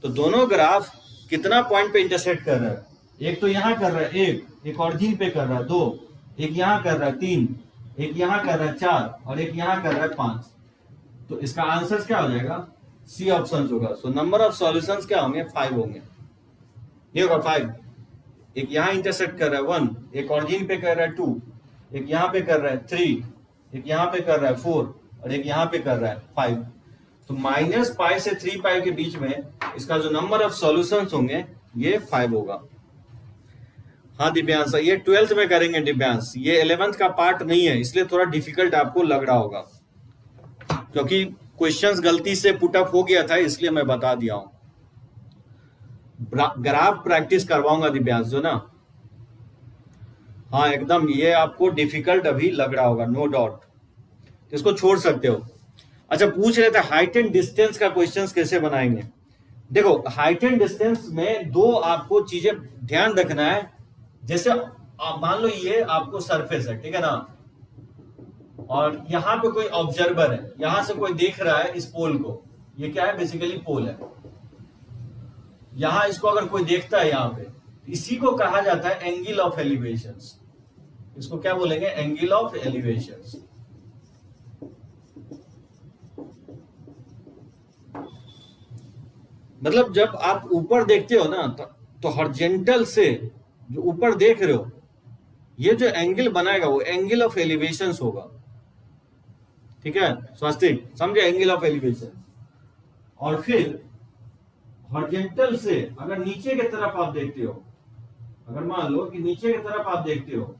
तो दोनों ग्राफ कितना पॉइंट पे इंटरसेक्ट कर रहा है, एक तो यहां कर रहा है, एक ऑरिजिन पे कर रहा है 2, एक यहां कर रहा है 3, एक यहां कर रहा है 4 और एक यहां कर रहा है 5। तो इसका आंसर क्या हो जाएगा, सी ऑप्शन होगा। सो नंबर ऑफ सॉल्यूशंस क्या होंगे, 5 होंगे, ये होगा 5। एक यहाँ इंटरसेक्ट कर रहा है 1, एक ऑरिजिन पे कर रहा है 2, एक यहाँ पे कर रहा है 3, एक यहाँ पे कर रहा है 4 और एक यहाँ पे कर रहा है 5। तो माइनस पाई से 3 पाई के बीच में इसका जो नंबर ऑफ सॉल्यूशंस होंगे ये 5 होगा। हाँ दिव्यांश, ये 12th में करेंगे दिव्यांश, ये 11th का पार्ट नहीं है, इसलिए थोड़ा डिफिकल्ट आपको लग रहा होगा, क्योंकि क्वेश्चंस गलती से पुटअप हो गया था, इसलिए मैं बता दिया हूं। ग्राफ प्रैक्टिस करवाऊंगा दिव्यांश जो ना, हाँ एकदम, ये आपको डिफिकल्ट अभी लग रहा होगा, नो डाउट, इसको छोड़ सकते हो। अच्छा, पूछ रहे थे हाइट एंड डिस्टेंस का क्वेश्चंस कैसे बनाएंगे। देखो हाइट एंड डिस्टेंस में 2 आपको चीजें ध्यान रखना है, जैसे आप मान लो ये आपको सरफेस है, ठीक है ना, और यहाँ पे कोई ऑब्जर्वर है, यहां से कोई देख रहा है इस पोल को, ये क्या है, बेसिकली पोल है। यहां इसको अगर कोई देखता है यहाँ पे, इसी को कहा जाता है एंगल ऑफ एलिवेशंस। इसको क्या बोलेंगे, एंगल ऑफ एलिवेशंस। मतलब जब आप ऊपर देखते हो ना, तो हॉरिजॉन्टल से जो ऊपर देख रहे हो, ये जो एंगल बनाएगा वो एंगल ऑफ एलिवेशंस होगा। ठीक है स्वास्तिक, समझे, एंगल ऑफ एलिवेशन। और फिर हॉरिजॉन्टल से अगर नीचे की तरफ आप देखते हो, अगर मान लो कि नीचे की तरफ आप देखते हो,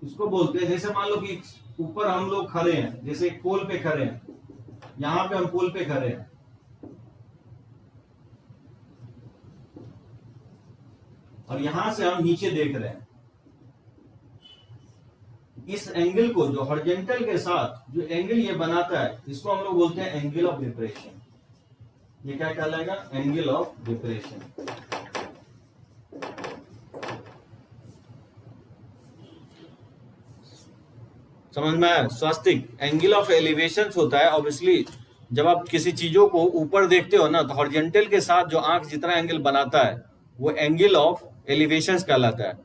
इसको बोलते हैं, जैसे मान लो कि ऊपर हम लोग खड़े हैं, जैसे एक पोल पे खड़े हैं, यहां पे हम पोल पे खड़े हैं, और यहां से हम नीचे देख रहे हैं। इस एंगल को जो हॉरिजॉन्टल के साथ जो एंगल ये बनाता है, इसको हम लोग बोलते हैं एंगल ऑफ डिप्रेशन। ये क्या कहलाएगा, एंगल ऑफ डिप्रेशन। समझ में आया स्वास्तिक? एंगल ऑफ एलिवेशन होता है ऑब्वियसली जब आप किसी चीजों को ऊपर देखते हो ना, तो हॉरिजॉन्टल के साथ जो आंख जितना एंगल बनाता है वो एंगल ऑफ एलिवेशन कहलाता है।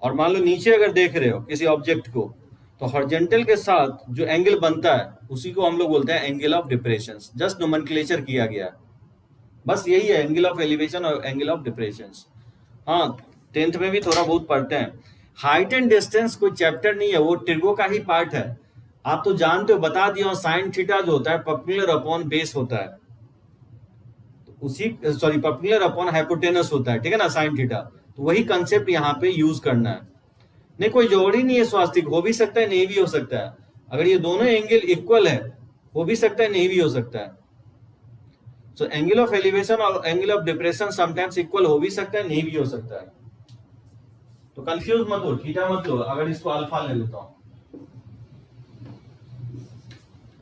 और मान लो नीचे अगर देख रहे हो किसी ऑब्जेक्ट को, तो हॉरिजॉन्टल के साथ जो एंगल बनता है उसी को हम लोग बोलते हैं angle of depression. Just nomenclature किया गया है, बस यही है एंगल ऑफ एलिवेशन और एंगल ऑफ डिप्रेशन। हाँ, 10th में भी थोड़ा बहुत पढ़ते हैं। हाइट एंड डिस्टेंस कोई चैप्टर नहीं है, वो ट्रिगो का ही पार्ट है। आप तो जानते हो, बता दिया, साइन थीटा जो होता है परपेंडिकुलर अपॉन बेस होता है, उसी सॉरी परपेंडिकुलर अपॉन हाइपोटेनस होता है, ठीक है ना, साइन थीटा। तो वही कंसेप्ट यहाँ पे यूज करना है। नहीं, कोई जरूरी नहीं है स्वास्तिक, हो भी सकता है नहीं भी हो सकता है। अगर ये दोनों एंगल इक्वल है, हो भी सकता है नहीं भी हो सकता है। सो एंगल ऑफ एलिवेशन और angle of depression sometimes equal हो भी सकता है, नहीं भी हो सकता है। तो कंफ्यूज मत हो, थीटा मत लो, अगर इसको अल्फा ले लेता हूं,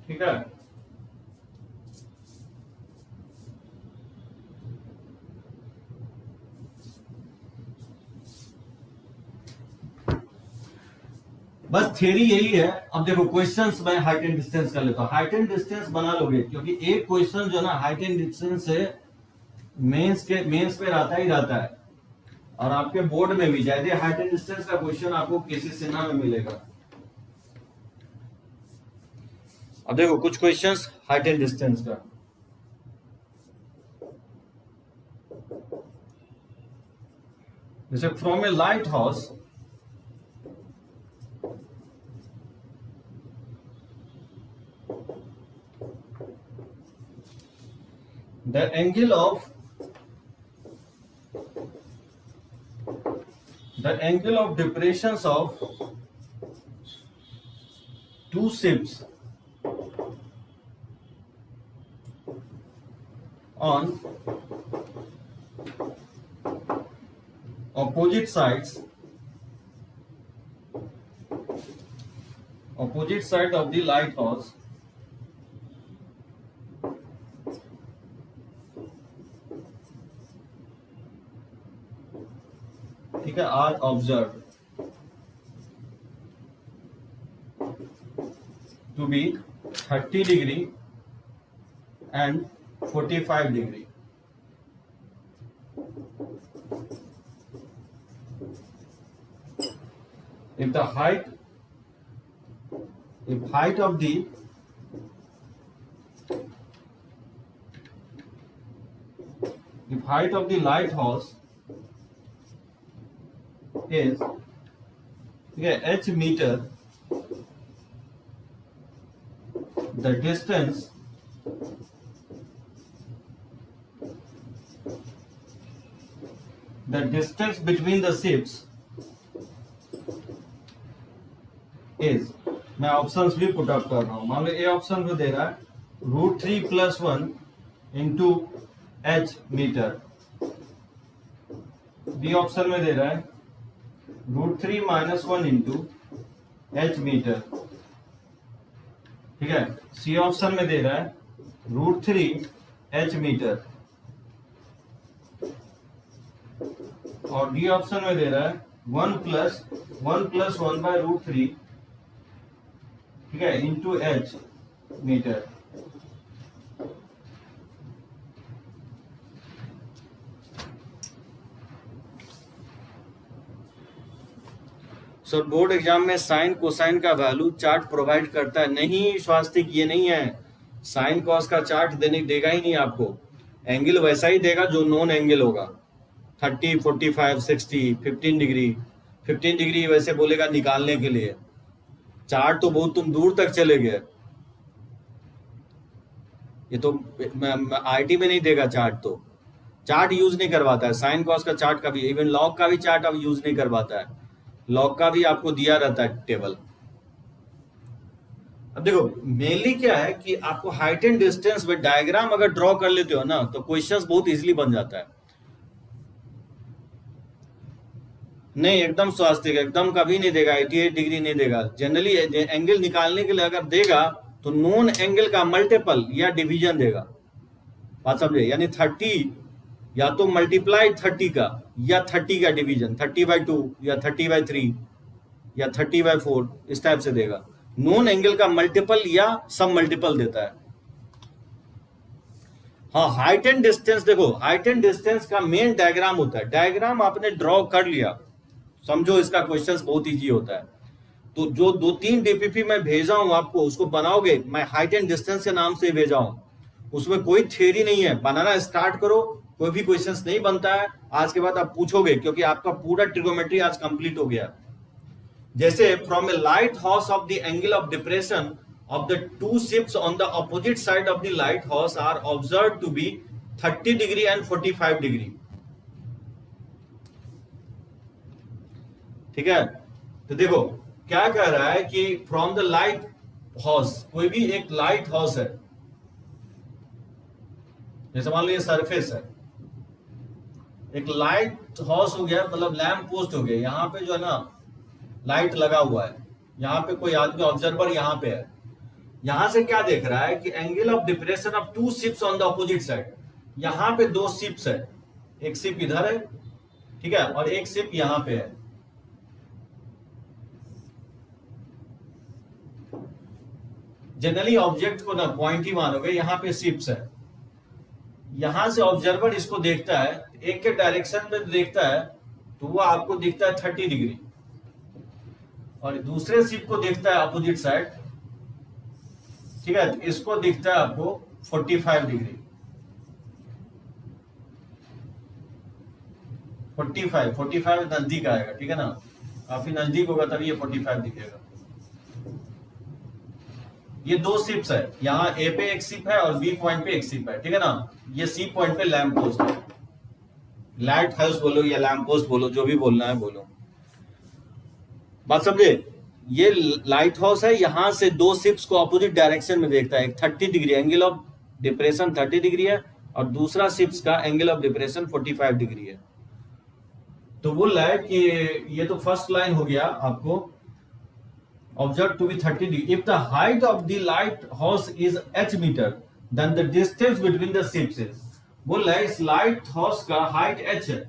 ठीक है। बस थियरी यही है। अब देखो क्वेश्चंस मैं हाइट एंड डिस्टेंस कर लेता हूं। हाइट एंड डिस्टेंस बना लोगे, क्योंकि एक क्वेश्चन जो ना हाइट एंड डिस्टेंस से मेंस पे रहता ही रहता है, और आपके बोर्ड में भी जाए हाइट एंड डिस्टेंस का क्वेश्चन आपको किसी सिन्हा में मिलेगा। अब देखो कुछ क्वेश्चंस हाइट एंड डिस्टेंस का, जैसे from a light house the angle of depressions of two ships on opposite side of the lighthouse ठीक है, are observe to be 30 degree and 45 degree. If height of the lighthouse is h meter, the distance between the ships is, मैं options भी put up कर रहा हूं। मान लो A option में दे रहा है √3 + 1 into h meter, B option में दे रहा है √3 - 1 इंटू h मीटर, ठीक है। सी ऑप्शन में दे रहा है √3 h मीटर, और डी ऑप्शन में दे रहा है 1+1/√3, ठीक है, into H meter. Sir board exam में साइन कोसाइन का वैल्यू चार्ट प्रोवाइड करता है? नहीं स्वास्तिक, ये नहीं है। साइन कॉस का चार्ट देगा ही नहीं आपको। एंगल वैसा ही देगा जो नॉन एंगल होगा, 30, 45, 60, 15 डिग्री। 15 डिग्री वैसे बोलेगा निकालने के लिए। चार्ट तो बहुत तुम दूर तक चले गए। ये तो आईटी में नहीं देगा चार्ट, तो चार्ट यूज नहीं करवाता है। साइन कॉस का चार्ट का भी, इवन लॉग का भी चार्ट अब यूज नहीं करवाता है। लॉग का भी आपको दिया रहता है टेबल। अब देखो मेनली क्या है कि आपको हाइट एंड डिस्टेंस में डायग्राम अगर ड्रॉ कर लेते हो ना तो क्वेश्चंस बहुत इजीली बन जाता है। नहीं एकदम स्वास्थ्य, एकदम कभी नहीं देगा, 88 डिग्री नहीं देगा। जनरली एंगल निकालने के लिए अगर देगा तो नॉन एंगल का मल्टीपल या डिवीजन देगा। बात समझे? यानी 30 या तो मल्टीप्लाई 30 का या 30 का डिवीजन, 30/2 या 30/3 या 30/4, इस टाइप से देगा। नॉन एंगल का मल्टीपल या सब मल्टीपल देता है। हाँ हाइट एंड डिस्टेंस, देखो हाइट एंड डिस्टेंस का मेन डायग्राम होता है। डायग्राम आपने ड्रॉ कर लिया, समझो इसका क्वेश्चन बहुत इजी होता है। तो जो 2-3 डीपीपी मैं भेजा हूं आपको, उसको बनाओगे, मैं हाइट एंड डिस्टेंस के नाम से भेजा हूं। उसमें कोई थ्योरी नहीं है, बनाना स्टार्ट करो, कोई भी क्वेश्चंस नहीं बनता है। आज के बाद आप पूछोगे, क्योंकि आपका पूरा ट्रिगोमेट्री आज कंप्लीट हो गया। जैसे from a lighthouse of the angle of depression of the two ships on the opposite side of the lighthouse are observe to be 30 degree and 45 degree. ठीक है, तो देखो क्या कह रहा है कि फ्रॉम द लाइट हाउस, कोई भी एक लाइट हाउस है, जैसे मान लो ये सरफेस है, एक लाइट हाउस हो गया, मतलब लैंप पोस्ट हो गया। यहाँ पे जो है ना लाइट लगा हुआ है, यहाँ पे कोई आदमी ऑब्जर्वर यहाँ पे है। यहां से क्या देख रहा है कि angle of depression of two ships on the opposite side. यहाँ पे 2 शिप्स है, एक शिप इधर है, ठीक है, और एक शिप यहाँ पे है। जनरली ऑब्जेक्ट को ना पॉइंट ही मानोगे, यहाँ पे शिप्स है। यहां से ऑब्जर्वर इसको देखता है, एक के डायरेक्शन में देखता है तो वो आपको दिखता है 30 डिग्री, और दूसरे शिप को देखता है अपोजिट साइड, ठीक है, इसको दिखता है आपको 45 डिग्री। 45 नजदीक आएगा, ठीक है ना, काफी नजदीक होगा तभी ये 45 दिखेगा। ये 2 शिप्स है, यहाँ ए पे एक शिप है और बी पॉइंट पे एक शिप है, ठीक है ना। ये सी पॉइंट पे लैंप पोस्ट है, लाइट हाउस बोलो या लैंप पोस्ट बोलो, जो भी बोलना है बोलो। बात समझे? ये लाइट हाउस है, यहां से 2 शिप्स को अपोजिट डायरेक्शन में देखता है। एक 30 degree angle of depression 30 degree है, और दूसरा शिप्स का एंगल ऑफ डिप्रेशन 45 डिग्री है। तो बोल रहा है कि ये तो फर्स्ट लाइन हो गया आपको, observed to be 30 degree. If the height of the lighthouse is h meter, then the distance between the ships is, बोल रहा है इस लाइट हाउस का हाइट h है,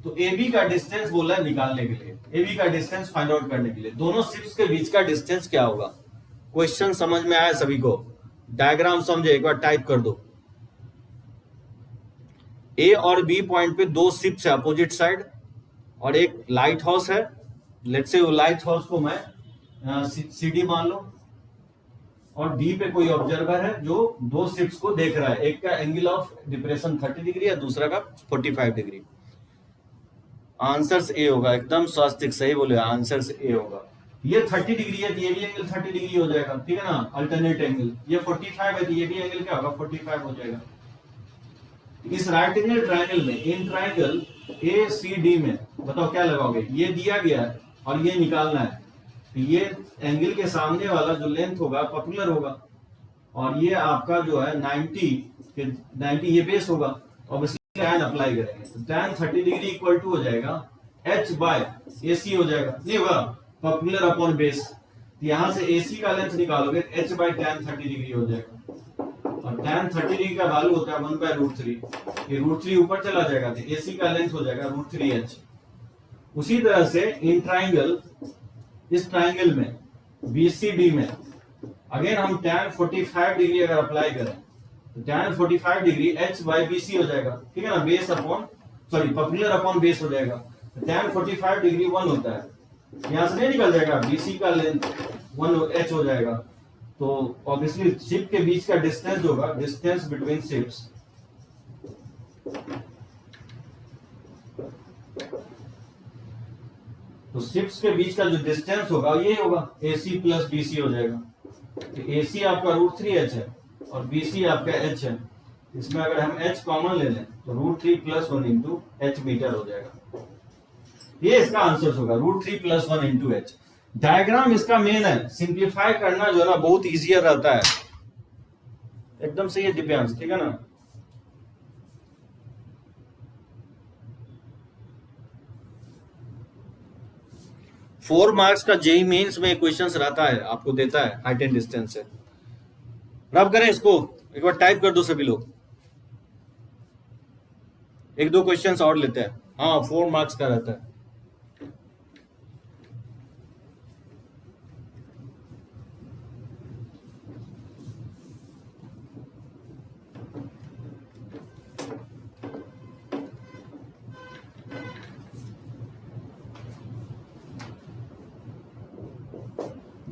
तो AB का डिस्टेंस बोला है निकालने के लिए, AB का डिस्टेंस फाइंड आउट करने के लिए दोनों शिप्स के बीच का डिस्टेंस क्या होगा। क्वेश्चन समझ में आया सभी को? डायग्राम समझे, एक बार टाइप कर दो। A और B पॉइंट पे 2 शिप्स है अपोजिट साइड, और एक लाइट हाउस है। लेट्स से वो लाइट हाउस को मैं CD मान लो, और डी पे कोई ऑब्जर्वर है जो 2 शिप्स को देख रहा है, एक का एंगल ऑफ डिप्रेशन 30 डिग्री है, दूसरा का 45 डिग्री। आंसर ए होगा, एकदम स्वास्तिक सही बोले, आंसर ए होगा। ये 30 डिग्री है तो ये भी एंगल 30 डिग्री हो जाएगा, ठीक है ना, अल्टरनेट एंगल। ये 45 है तो ये भी एंगल क्या होगा, 45 हो जाएगा। इस राइट एंगल ट्रायंगल में, इन ट्रायंगल ACD में बताओ क्या लगाओगे? ये दिया गया है और ये निकालना है, तो ये एंगल के सामने वाला जो लेंथ होगा पॉपुलर होगा, और ये आपका जो है 90 ये बेस होगा। अब इसमें tan अप्लाई करेंगे तो tan 30 डिग्री इक्वल टू हो जाएगा H/AC हो जाएगा, नहीं होगा, पॉपुलर अपॉन बेस। तो यहाँ से AC का लेंथ निकालोगे H/tan 30 डिग्री हो जाएगा, और tan 30 डिग्री का वैल्यू होता है 1/√3। ये √3 ऊपर चला जाएगा तो AC का लेंथ हो जाएगा √3H। उसी तरह से इन ट्राइंगल, इस ट्राइंगल में BCD में अगेन हम tan 45 डिग्री अगर अप्लाई करें तो tan 45 डिग्री H/BC हो जाएगा, ठीक है ना, base upon popular upon base हो जाएगा। तो tan 45 डिग्री 1 होता है, यहां से नहीं निकल जाएगा, BC का लेंथ 1H हो जाएगा। तो ऑब्वियसली शिप के बीच का डिस्टेंस होगा, डिस्टेंस बिटवीन शिप्स, तो शिप्स के बीच का जो डिस्टेंस होगा ये होगा AC प्लस BC हो जाएगा। तो AC आपका √3H है और BC आपका H है, इसमें अगर हम H कॉमन ले लें तो √3 + 1 इंटू H मीटर हो जाएगा। ये इसका आंसर होगा, √3 + 1 इंटू H। डायग्राम इसका मेन है, सिंप्लीफाई करना जो है ना बहुत इजियर रहता है। एकदम सही है दिव्यांश, ठीक है ना। फोर मार्क्स का जेई मेंस में क्वेश्चंस रहता है, आपको देता है हाइट एंड डिस्टेंस से। रब करें इसको, एक बार टाइप कर दो सभी लोग, एक दो क्वेश्चंस और लेते हैं। हाँ 4 मार्क्स का रहता है।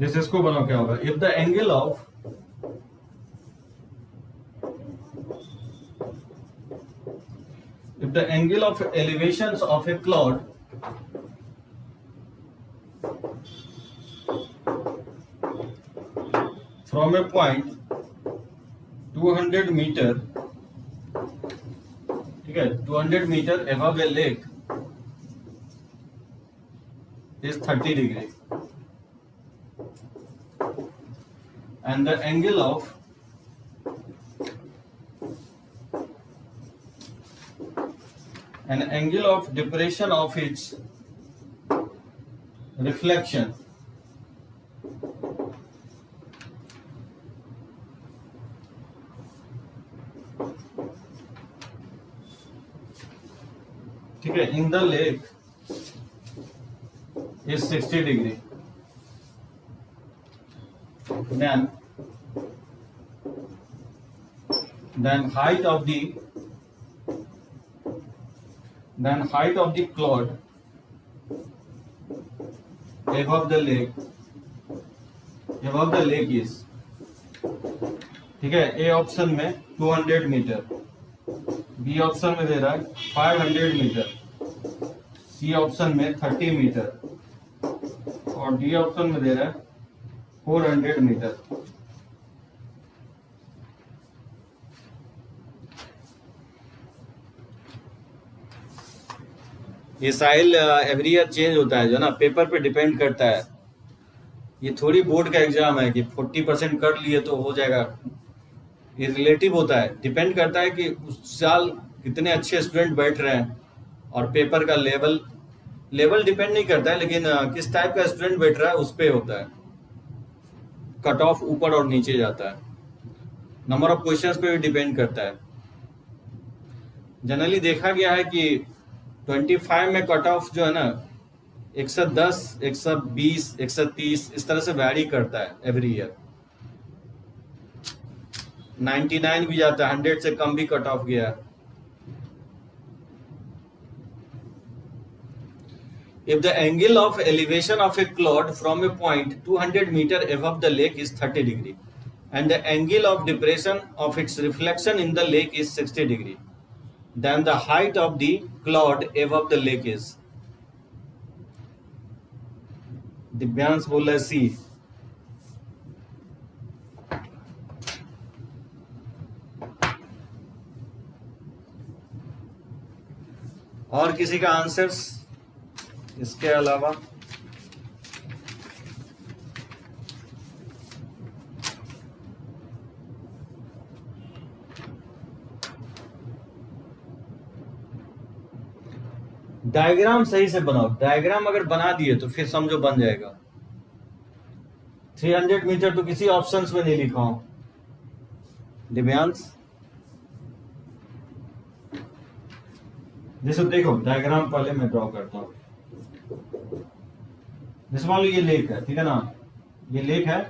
जैसे इसको बनाओ, क्या होगा, if the angle of elevations of a cloud from a point 200 meter, ठीक है, 200 meter above a lake is 30 degree and the angle of depression of its reflection ठीक है in the lake is 60 degree, then height of the cloud above the lake is, ठीक है, A option में 200 metre, B option में दे रहा है 500 metre, C option में 30 मीटर और डी ऑप्शन में दे रहा है 400 मीटर। ये साहिल एवरी ईयर चेंज होता है जो ना, पेपर पे डिपेंड करता है। ये थोड़ी बोर्ड का एग्जाम है कि 40% कर लिए तो हो जाएगा, ये रिलेटिव होता है, डिपेंड करता है कि उस साल कितने अच्छे स्टूडेंट बैठ रहे हैं और पेपर का लेवल डिपेंड नहीं करता है, लेकिन किस टाइप का स्टूडेंट बैठ रहा है उस पे होता है, कट ऑफ ऊपर और नीचे जाता है, नंबर ऑफ क्वेश्चंस पे भी डिपेंड करता है। जनरली देखा गया है कि 25 में कट ऑफ जो है ना 110, 120, 130 इस तरह से वैरी करता है एवरी ईयर। 99 भी जाता है, 100 से कम भी कट ऑफ गया। If the angle of elevation of a cloud from a point 200 meter above the lake is 30 degree and the angle of depression of its reflection in the lake is 60 degree, then the height of the cloud above the lake is, Divyansh बोल रहा है सी। और किसी का answers इसके अलावा? Diagram सही से बनाओ, डायग्राम अगर बना दिए तो फिर समझो बन जाएगा। 300 मीटर तो किसी ऑप्शंस में नहीं लिखा हूं दिव्यांश। जैसे देखो डायग्राम पहले मैं ड्रॉ करता हूं, जैसे मान लो ये लेक है, ठीक है ना, ये लेक है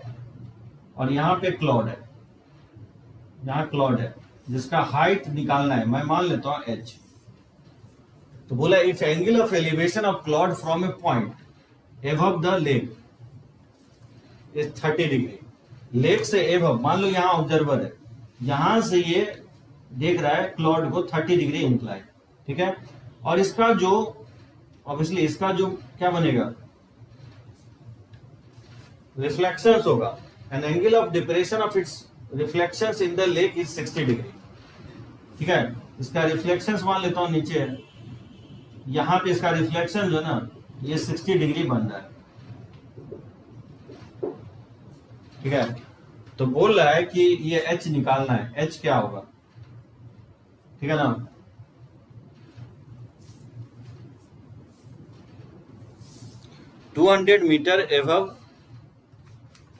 और यहाँ पे क्लाउड है, यहाँ क्लाउड है जिसका हाइट निकालना है, मैं मान लेता हूँ h। तो बोला if angle of elevation of cloud from a point above the lake is 30 degree. Lake से एबव, मान लो यहाँ ऑब्जर्वर है, यहां से ये देख रहा है क्लाउड को 30 डिग्री इंक्लाइन, ठीक है। और इसका जो ऑब्वियसली इसका जो क्या बनेगा, रिफ्लेक्शंस होगा, N angle of depression of its reflections in the lake is 60 degree, ठीक है। इसका रिफ्लेक्शंस मान लेता हूं नीचे है, यहां पे इसका रिफ्लेक्शन जो है ना ये 60 डिग्री बन रहा है, ठीक है। तो बोल रहा है कि ये h निकालना है, h क्या होगा, ठीक है ना। टू 200 मीटर एबव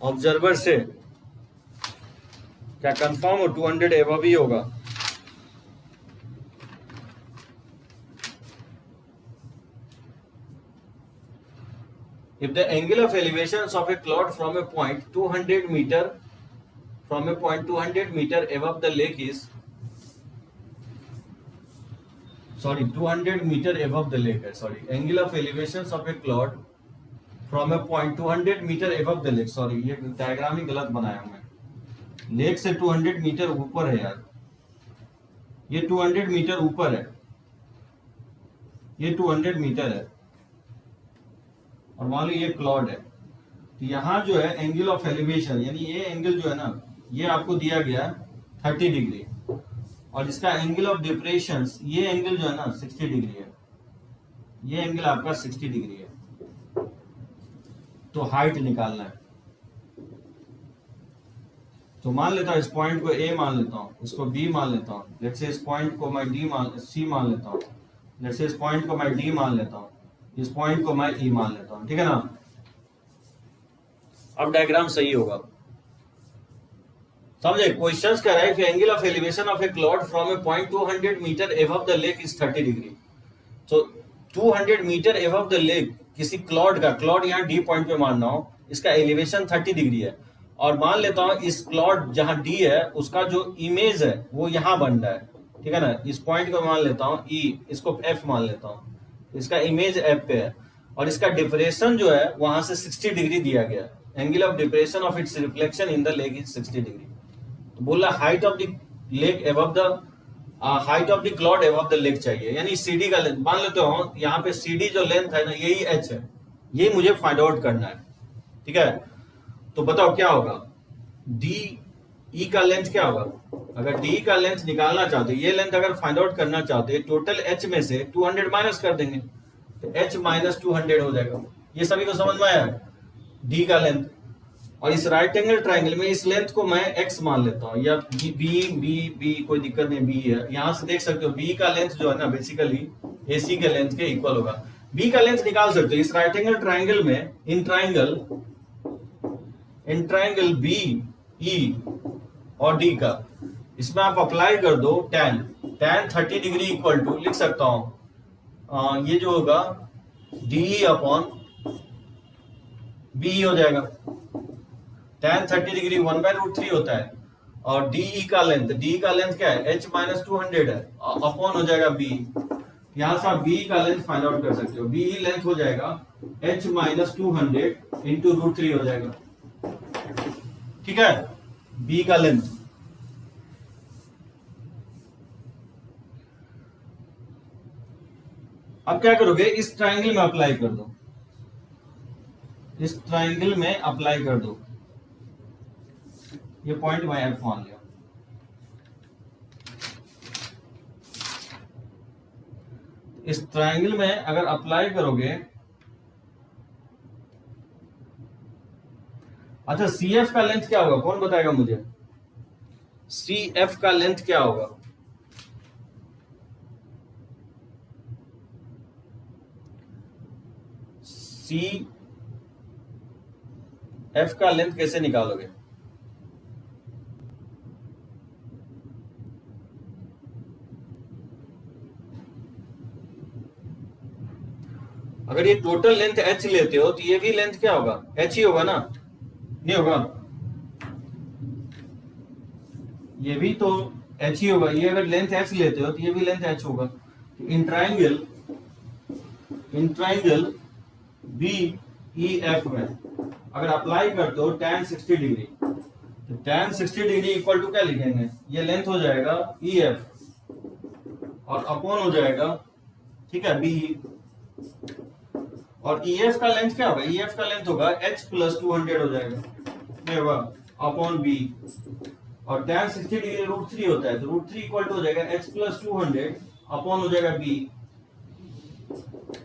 ऑब्जर्वर से, क्या कंफर्म हो 200 एबव ही होगा। If the angle of elevations of a cloud from a point 200 meter above the lake is 200 meter above the lake है, angle of elevations of a cloud from a point 200 meter above the lake, ये diagram ही गलत बनाया हूं मैं, lake से 200 metre ऊपर है यार, ये 200 मीटर ऊपर है, ये 200 मीटर है और मान लो ये क्लाउड है। तो यहाँ जो है एंगल ऑफ एलिवेशन, यानी ये एंगल जो है ना ये आपको दिया गया 30 डिग्री और इसका एंगल ऑफ डिप्रेशन, ये एंगल जो है ना 60 डिग्री है, ये एंगल आपका 60 डिग्री है। तो हाइट निकालना है, तो मान लेता हूं इस पॉइंट को A मान लेता हूं, इसको B मान लेता हूं, लेट्स से इस पॉइंट को मैं C मान लेता हूं, लेट्स से इस पॉइंट को मैं D मान लेता हूं, इस पॉइंट को मैं E मान लेता हूं, ठीक है ना। अब डायग्राम सही होगा, समझे। क्वेश्चंस कह रहा है कि angle of elevation of a cloud from a point 200 meter above the lake is 30 degree. तो 200 मीटर एबव द लेक किसी क्लाउड का, क्लाउड यहाँ डी पॉइंट पे मानना हो, इसका एलिवेशन 30 डिग्री है और मान लेता हूं इस क्लाउड जहां डी है उसका जो इमेज है वो यहाँ बन रहा है, ठीक है ना। इस पॉइंट को मान लेता हूँ ई, इसको एफ मान लेता हूँ, इसका इमेज एफ पे है और इसका डिप्रेशन जो है वहां से 60 डिग्री दिया गया, angle of depression of its reflection in the lake is 60 degree. तो बोला height of the lake above the height of the cloud above the lake चाहिए, यानी सीडी का लेंथ मान लेते हो, यहाँ पे सीडी जो लेंथ है ना यही एच है, यही मुझे फाइंड आउट करना है, ठीक है। तो बताओ क्या होगा, डी ई का लेंथ क्या होगा, अगर डी का लेंथ निकालना चाहते, ये लेंथ अगर फाइंड आउट करना चाहते, टोटल एच में से 200 माइनस कर देंगे तो एच माइनस 200 हो जाएगा। ये सभी को समझ में आया, डी का लेंथ। और इस राइट एंगल ट्राइंगल में इस लेंथ को मैं x मान लेता हूँ, या बी कोई दिक्कत नहीं, बी है, यहां से देख सकते हो बी का लेंथ जो है ना बेसिकली AC के लेंथ के इक्वल होगा। बी का लेंथ निकाल सकते हो इस राइट एंगल ट्राइंगल में, इन ट्राइंगल बी ई और डी का, इसमें आप अप्लाई कर दो tan 30 डिग्री इक्वल टू लिख सकता हूं ये जो होगा डी अपॉन बी हो जाएगा, tan 30 डिग्री 1/√3 होता है और डी का लेंथ क्या है, h माइनस 200 है, अपॉन हो जाएगा b, यहां से आप b का लेंथ फाइंड आउट कर सकते हो, b लेंथ हो जाएगा h माइनस 200 इंटू √3 हो जाएगा, ठीक है, b का लेंथ। अब क्या करोगे, इस ट्राइंगल में अप्लाई कर दो, इस ट्राइंगल में अप्लाई कर दो, ये पॉइंट मैं एफ मान लिया। इस ट्राइंगल में अगर अप्लाई करोगे, अच्छा CF का लेंथ क्या होगा, कौन बताएगा मुझे, CF का लेंथ क्या होगा, CF का लेंथ कैसे निकालोगे, अगर ये टोटल लेंथ h लेते हो तो ये भी लेंथ क्या होगा, h ही होगा ना, नहीं होगा, ये भी तो h ही होगा। ये अगर लेंथ h लेते हो तो ये भी लेंथ h होगा। In triangle B E F में अगर अप्लाई करते हो tan 60 डिग्री, तो tan 60 डिग्री इक्वल टू क्या लिखेंगे, ये लेंथ हो जाएगा ई एफ और अपॉन हो जाएगा, ठीक है, बी, और ई एफ का लेंथ क्या होगा, ई एफ का लेंथ होगा h प्लस 200 हो जाएगा, नहीं होगा, अपॉन बी, और tan 60 डिग्री √3 होता है, तो √3 इक्वल टू हो जाएगा h प्लस 200 अपॉन हो जाएगा बी,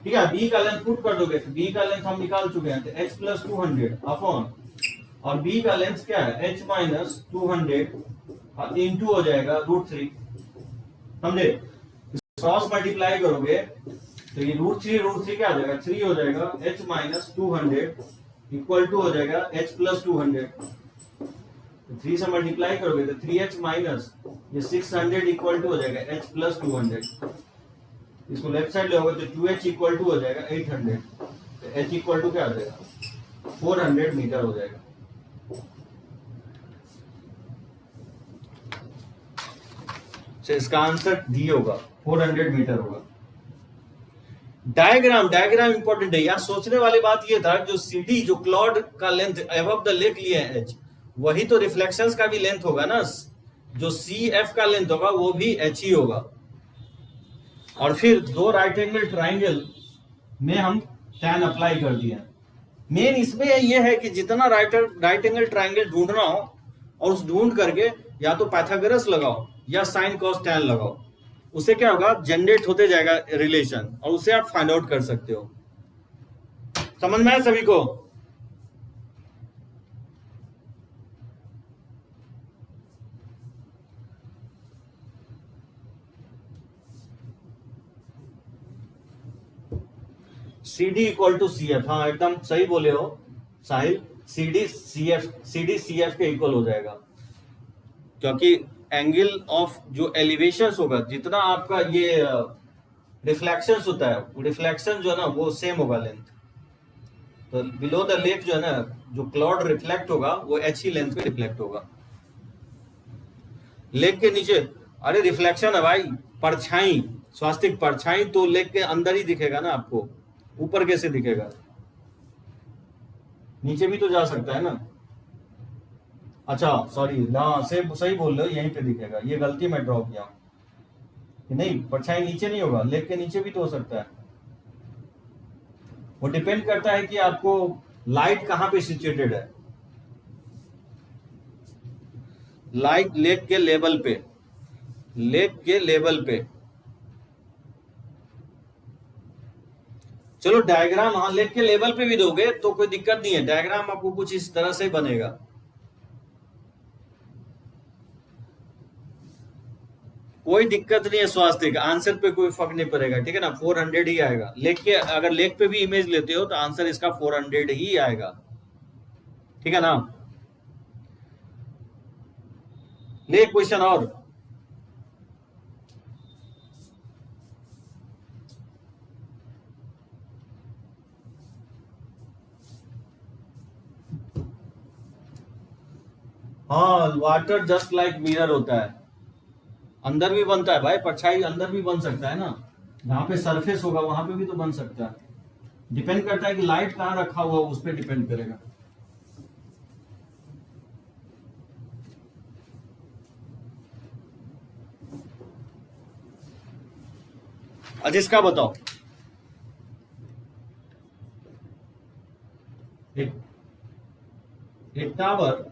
ठीक है। बी का लेंथ पुट कर दोगे, बी का लेंथ हम निकाल चुके हैं, तो h प्लस 200 अपॉन, और बी का लेंथ क्या है, h माइनस 200 इंटू हो जाएगा √3, समझे। क्रॉस मल्टीप्लाई करोगे तो ये √3 क्या हो जाएगा, 3 हो जाएगा, h माइनस 200 इक्वल टू हो जाएगा h प्लस 200, 3 से मल्टीप्लाई करोगे तो 3h माइनस ये 600 इक्वल टू हो जाएगा h प्लस 200, इसको लेफ्ट साइड ले तो 2h इक्वल टू हो जाएगा 800, तो h इक्वल टू क्या आ जाएगा, 400 मीटर हो जाएगा। तो इसका आंसर डी होगा, 400 मीटर होगा। डायग्राम इंपॉर्टेंट है यार। सोचने वाली बात ये था, जो सीडी, जो क्लॉड का लेंथ अबव द लेक लिए है h, वही तो रिफ्लेक्शंस का भी लेंथ होगा ना, जो सी एफ का लेंथ होगा वो भी h ही होगा। और फिर दो राइट एंगल ट्राइंगल में हम tan अप्लाई कर दिया। मेन इसमें ये है कि जितना राइट एंगल ट्राइंगल ढूंढना हो, और उस ढूंढ करके या तो पाइथागोरस लगाओ या साइन कॉस tan लगाओ, उससे क्या होगा, जनरेट होते जाएगा रिलेशन, और उससे आप फाइंड आउट कर सकते हो। समझ में आया सभी को? CD equal to C F, हाँ एकदम सही बोले हो साहिल, CD सी एफ के इक्वल हो जाएगा, क्योंकि एंगल ऑफ जो एलिवेशन होगा, जितना आपका ये रिफ्लेक्शन होता है, रिफ्लेक्शन जो है ना वो सेम होगा लेंथ। तो बिलो द लेक जो है ना, जो क्लाउड रिफ्लेक्ट होगा वो h ही लेंथ पे रिफ्लेक्ट होगा। लेक के नीचे, अरे रिफ्लेक्शन है भाई, परछाई, स्वास्तिक परछाई तो लेक के अंदर ही दिखेगा ना आपको, ऊपर कैसे दिखेगा, नीचे भी तो जा सकता है ना। अच्छा सॉरी, हाँ सही बोल रहे हो, यहीं पे दिखेगा, ये गलती मैं ड्रॉ किया कि नहीं, परछाई नीचे नहीं होगा, लेग के नीचे भी तो हो सकता है। वो डिपेंड करता है कि आपको लाइट कहां पे सिचुएटेड है, लाइट लेग के लेवल पे, लेग के लेवल पे। चलो डायग्राम, हाँ लेग के लेवल पे भी दोगे तो कोई दिक्कत नहीं है, डायग्राम आपको कुछ इस तरह से बनेगा। कोई दिक्कत नहीं है, स्वास्थ्य का आंसर पे कोई फर्क नहीं पड़ेगा, ठीक है ना, 400 ही आएगा। लेग के, अगर लेग पे भी इमेज लेते हो तो आंसर इसका 400 ही आएगा, ठीक है ना। ले क्वेश्चन और, हाँ वाटर जस्ट लाइक मिरर होता है, अंदर भी बनता है भाई, परछाई अंदर भी बन सकता है ना, जहां पे सरफेस होगा वहां पे भी तो बन सकता है। डिपेंड करता है कि लाइट कहाँ रखा हुआ, उस पर डिपेंड करेगा। अच्छा इसका बताओ, एक tower,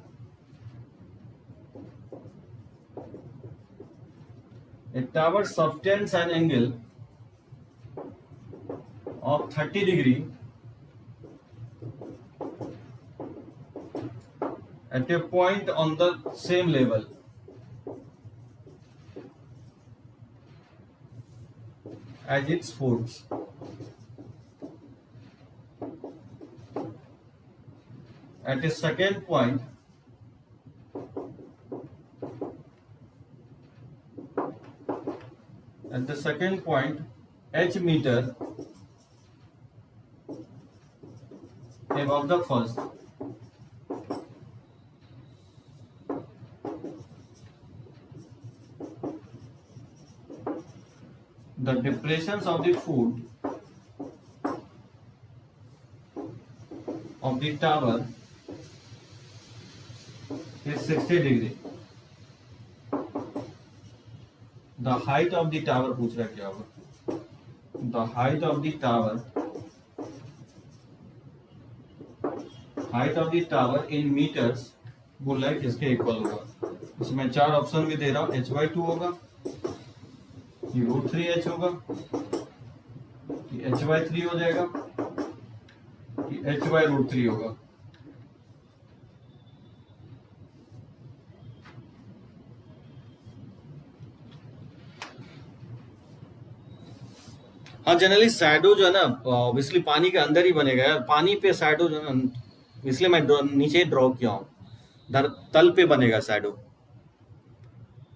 a tower subtends an angle of 30 degree at a point on the same level as its force. At a second point, h meter, above the first. The depressions of the foot of the tower is 60 degree. The height of the tower पूछ रहा है क्या होगा? The height of the tower in meters बोल रहा है किसके equal होगा? इसमें 4 ऑप्शन भी दे रहा हूँ. h/2 होगा, ये √3h होगा, कि h/3 हो जाएगा, कि h/√3 होगा. हाँ, जनरली शैडो जो है ना ऑब्वियसली पानी के अंदर ही बनेगा यार. पानी पे शैडो जो है ना, इसलिए मैं नीचे ड्रॉ किया हूँ. तल पे बनेगा शैडो.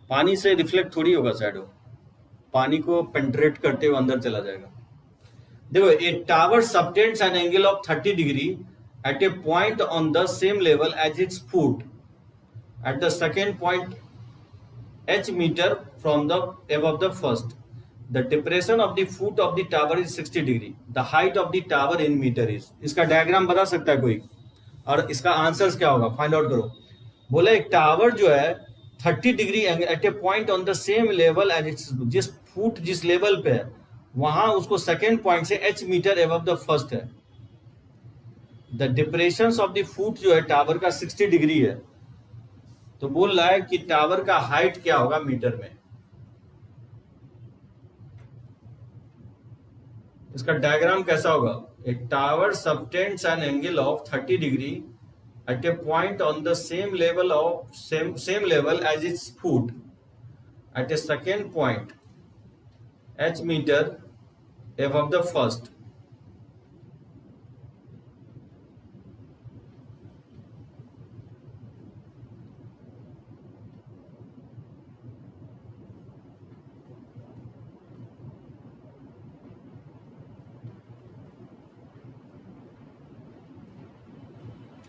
पानी से रिफ्लेक्ट थोड़ी होगा शैडो. पानी को पेंट्रेट करते हुए अंदर चला जाएगा. देखो, a tower subtends an angle of 30 degree at a point on the same level as its foot at the second point h meter from the above the first. The depression of the foot of the tower is 60 degree. The height of the tower in meter is. इसका diagram बता सकता है कोई? और इसका answers क्या होगा? Find out करो. बोला एक टावर जो है 30 degree at a point on the same level as it's, जिस फुट जिस लेवल पे है वहां उसको सेकेंड पॉइंट से h metre above the first है. The depression of the foot जो है टावर का 60 डिग्री है. तो बोल रहा है कि टावर का हाइट क्या होगा मीटर में. इसका डायग्राम कैसा होगा? एक tower subtends an angle of 30 degree at a point on the same level as its foot at a second point h meter above the first.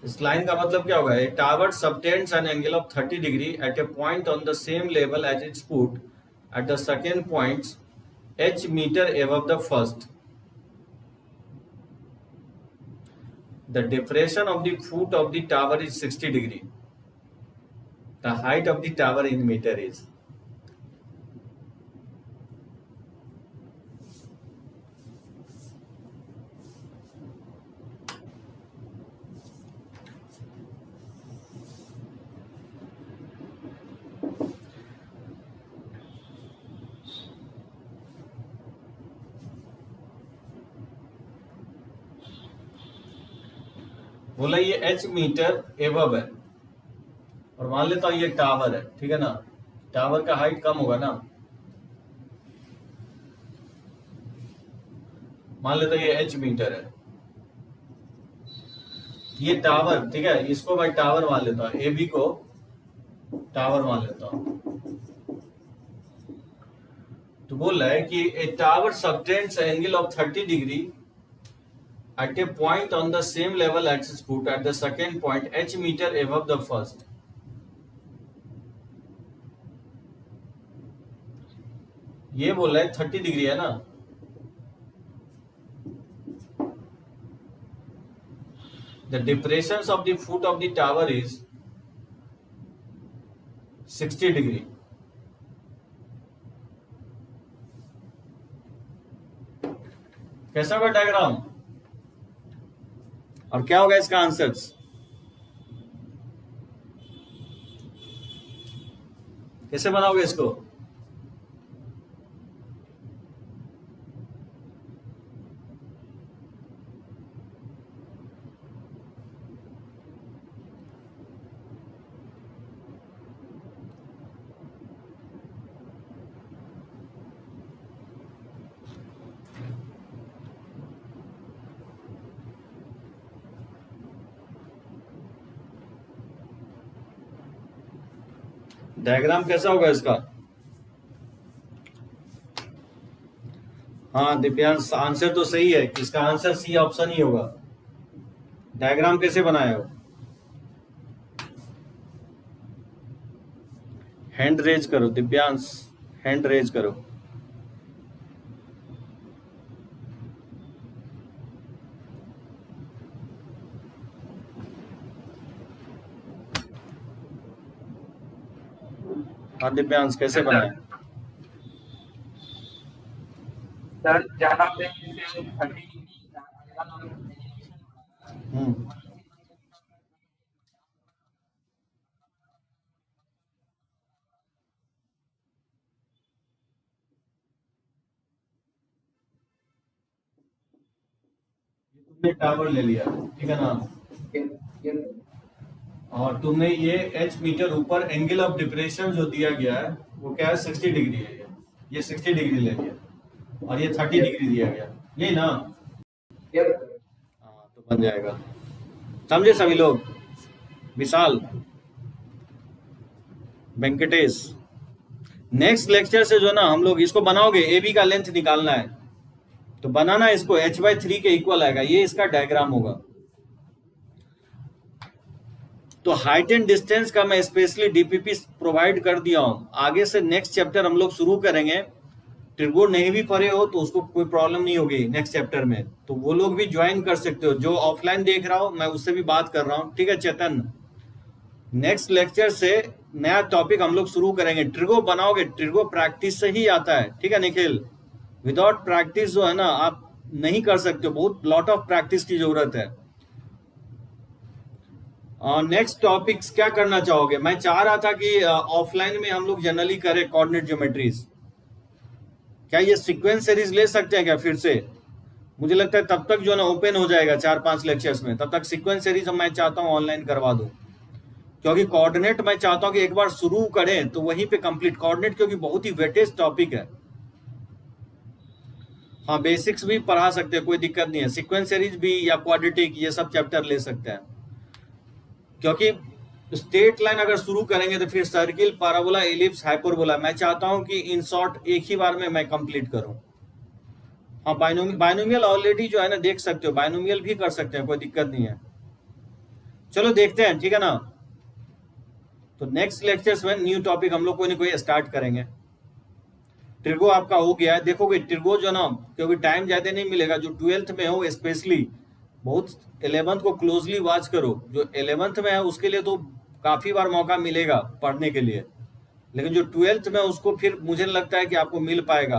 इस लाइन का मतलब क्या होगा? A tower subtends an angle of 30 degree at a point on the same level as its foot at the second point h meter above the first. The depression of the foot of the tower is 60 degree. The height of the tower in meter is. बोला ये h metre above है और मान लेता हूं ये tower है, ठीक है ना. टावर का हाइट कम होगा ना. मान लेता हूं ये h मीटर है, ये टावर, ठीक है. इसको मैं टावर मान लेता हूं, AB को टावर मान लेता हूं. तो बोल रहा है कि ए tower subtends angle of 30 degree at a point on the same level as its foot at the second point h meter above the first. ये बोल रहा है 30 डिग्री है ना. The depressions of the foot of the tower is 60 degree. कैसा होगा diagram और क्या होगा इसका आंसर्स? कैसे बनाओगे इसको? डायग्राम कैसा होगा इसका? हाँ दिव्यांश, आंसर तो सही है. इसका आंसर सी ऑप्शन ही होगा. डायग्राम कैसे बनाया हो? हैंड रेज करो दिव्यांश, हैंड रेज करो। हाँ दिव्यांश कैसे बनाया? सर जहाँ पे हम्म, तुमने टावर ले लिया, ठीक है ना, और तुमने ये h मीटर ऊपर एंगल ऑफ डिप्रेशन जो दिया गया है वो क्या है, 60 डिग्री है। ये 60 डिग्री ले लिया और ये 30 डिग्री दिया गया, यही ना? हाँ तो बन जाएगा, समझे सभी लोग? विशाल, वेंकटेश, नेक्स्ट लेक्चर से जो ना हम लोग इसको बनाओगे, ए बी का लेंथ निकालना है तो बनाना इसको h/3 के इक्वल आएगा, ये इसका डायग्राम होगा। तो हाइट एंड डिस्टेंस का मैं स्पेशली डीपीपी प्रोवाइड कर दिया हूं, आगे से नेक्स्ट चैप्टर हम लोग शुरू करेंगे। ट्रिगो नहीं भी पढ़े हो तो उसको कोई प्रॉब्लम नहीं होगी नेक्स्ट चैप्टर में, तो वो लोग भी ज्वाइन कर सकते हो। जो ऑफलाइन देख रहा हो मैं उससे भी बात कर रहा हूँ, ठीक है चेतन? नेक्स्ट लेक्चर से नया टॉपिक हम लोग शुरू करेंगे। ट्रिगो बनाओगे, ट्रिगो प्रैक्टिस से ही आता है, ठीक है निखिल? विदाउट प्रैक्टिस जो है ना आप नहीं कर सकते, बहुत लॉट ऑफ प्रैक्टिस की जरूरत है। नेक्स्ट टॉपिक्स क्या करना चाहोगे? मैं चाह रहा था कि ऑफलाइन में हम लोग जनरली करें कोऑर्डिनेट ज्योमेट्रीज। क्या ये सीक्वेंस सीरीज ले सकते हैं क्या फिर से? मुझे लगता है तब तक जो है ना ओपन हो जाएगा 4-5 लेक्चर्स में, तब तक सीक्वेंस सीरीज मैं चाहता हूँ ऑनलाइन करवा दूं, क्योंकि कोऑर्डिनेट मैं चाहता हूँ कि एक बार शुरू करें तो वहीं पे कंप्लीट कोऑर्डिनेट, क्योंकि बहुत ही वेटेज टॉपिक है। हाँ बेसिक्स भी पढ़ा सकते हैं, कोई दिक्कत नहीं है। सीक्वेंस सीरीज भी या क्वाड्रेटिक ये सब चैप्टर ले सकते हैं, क्योंकि स्ट्रेट लाइन अगर शुरू करेंगे तो फिर सर्किल, पैराबोला, एलिप्स, हाइपरबोला मैं चाहता हूं कि इन शॉर्ट एक ही बार में मैं कंप्लीट करूं। हाँ बायनोमियल ऑलरेडी जो है ना देख सकते हो, बायनोमियल भी कर सकते हैं, कोई दिक्कत नहीं है। चलो देखते हैं, ठीक है ना? तो नेक्स्ट लेक्चर्स में न्यू टॉपिक हम लोग कोई ना कोई स्टार्ट करेंगे। ट्रिगो आपका हो गया है, देखोगे ट्रिगो जो ना, क्योंकि टाइम ज्यादा नहीं मिलेगा, जो 12th में हो स्पेशली बहुत 11th को क्लोजली वॉच करो। जो 11th में है उसके लिए तो काफी बार मौका मिलेगा पढ़ने के लिए, लेकिन जो 12th में उसको फिर मुझे लगता है कि आपको मिल पाएगा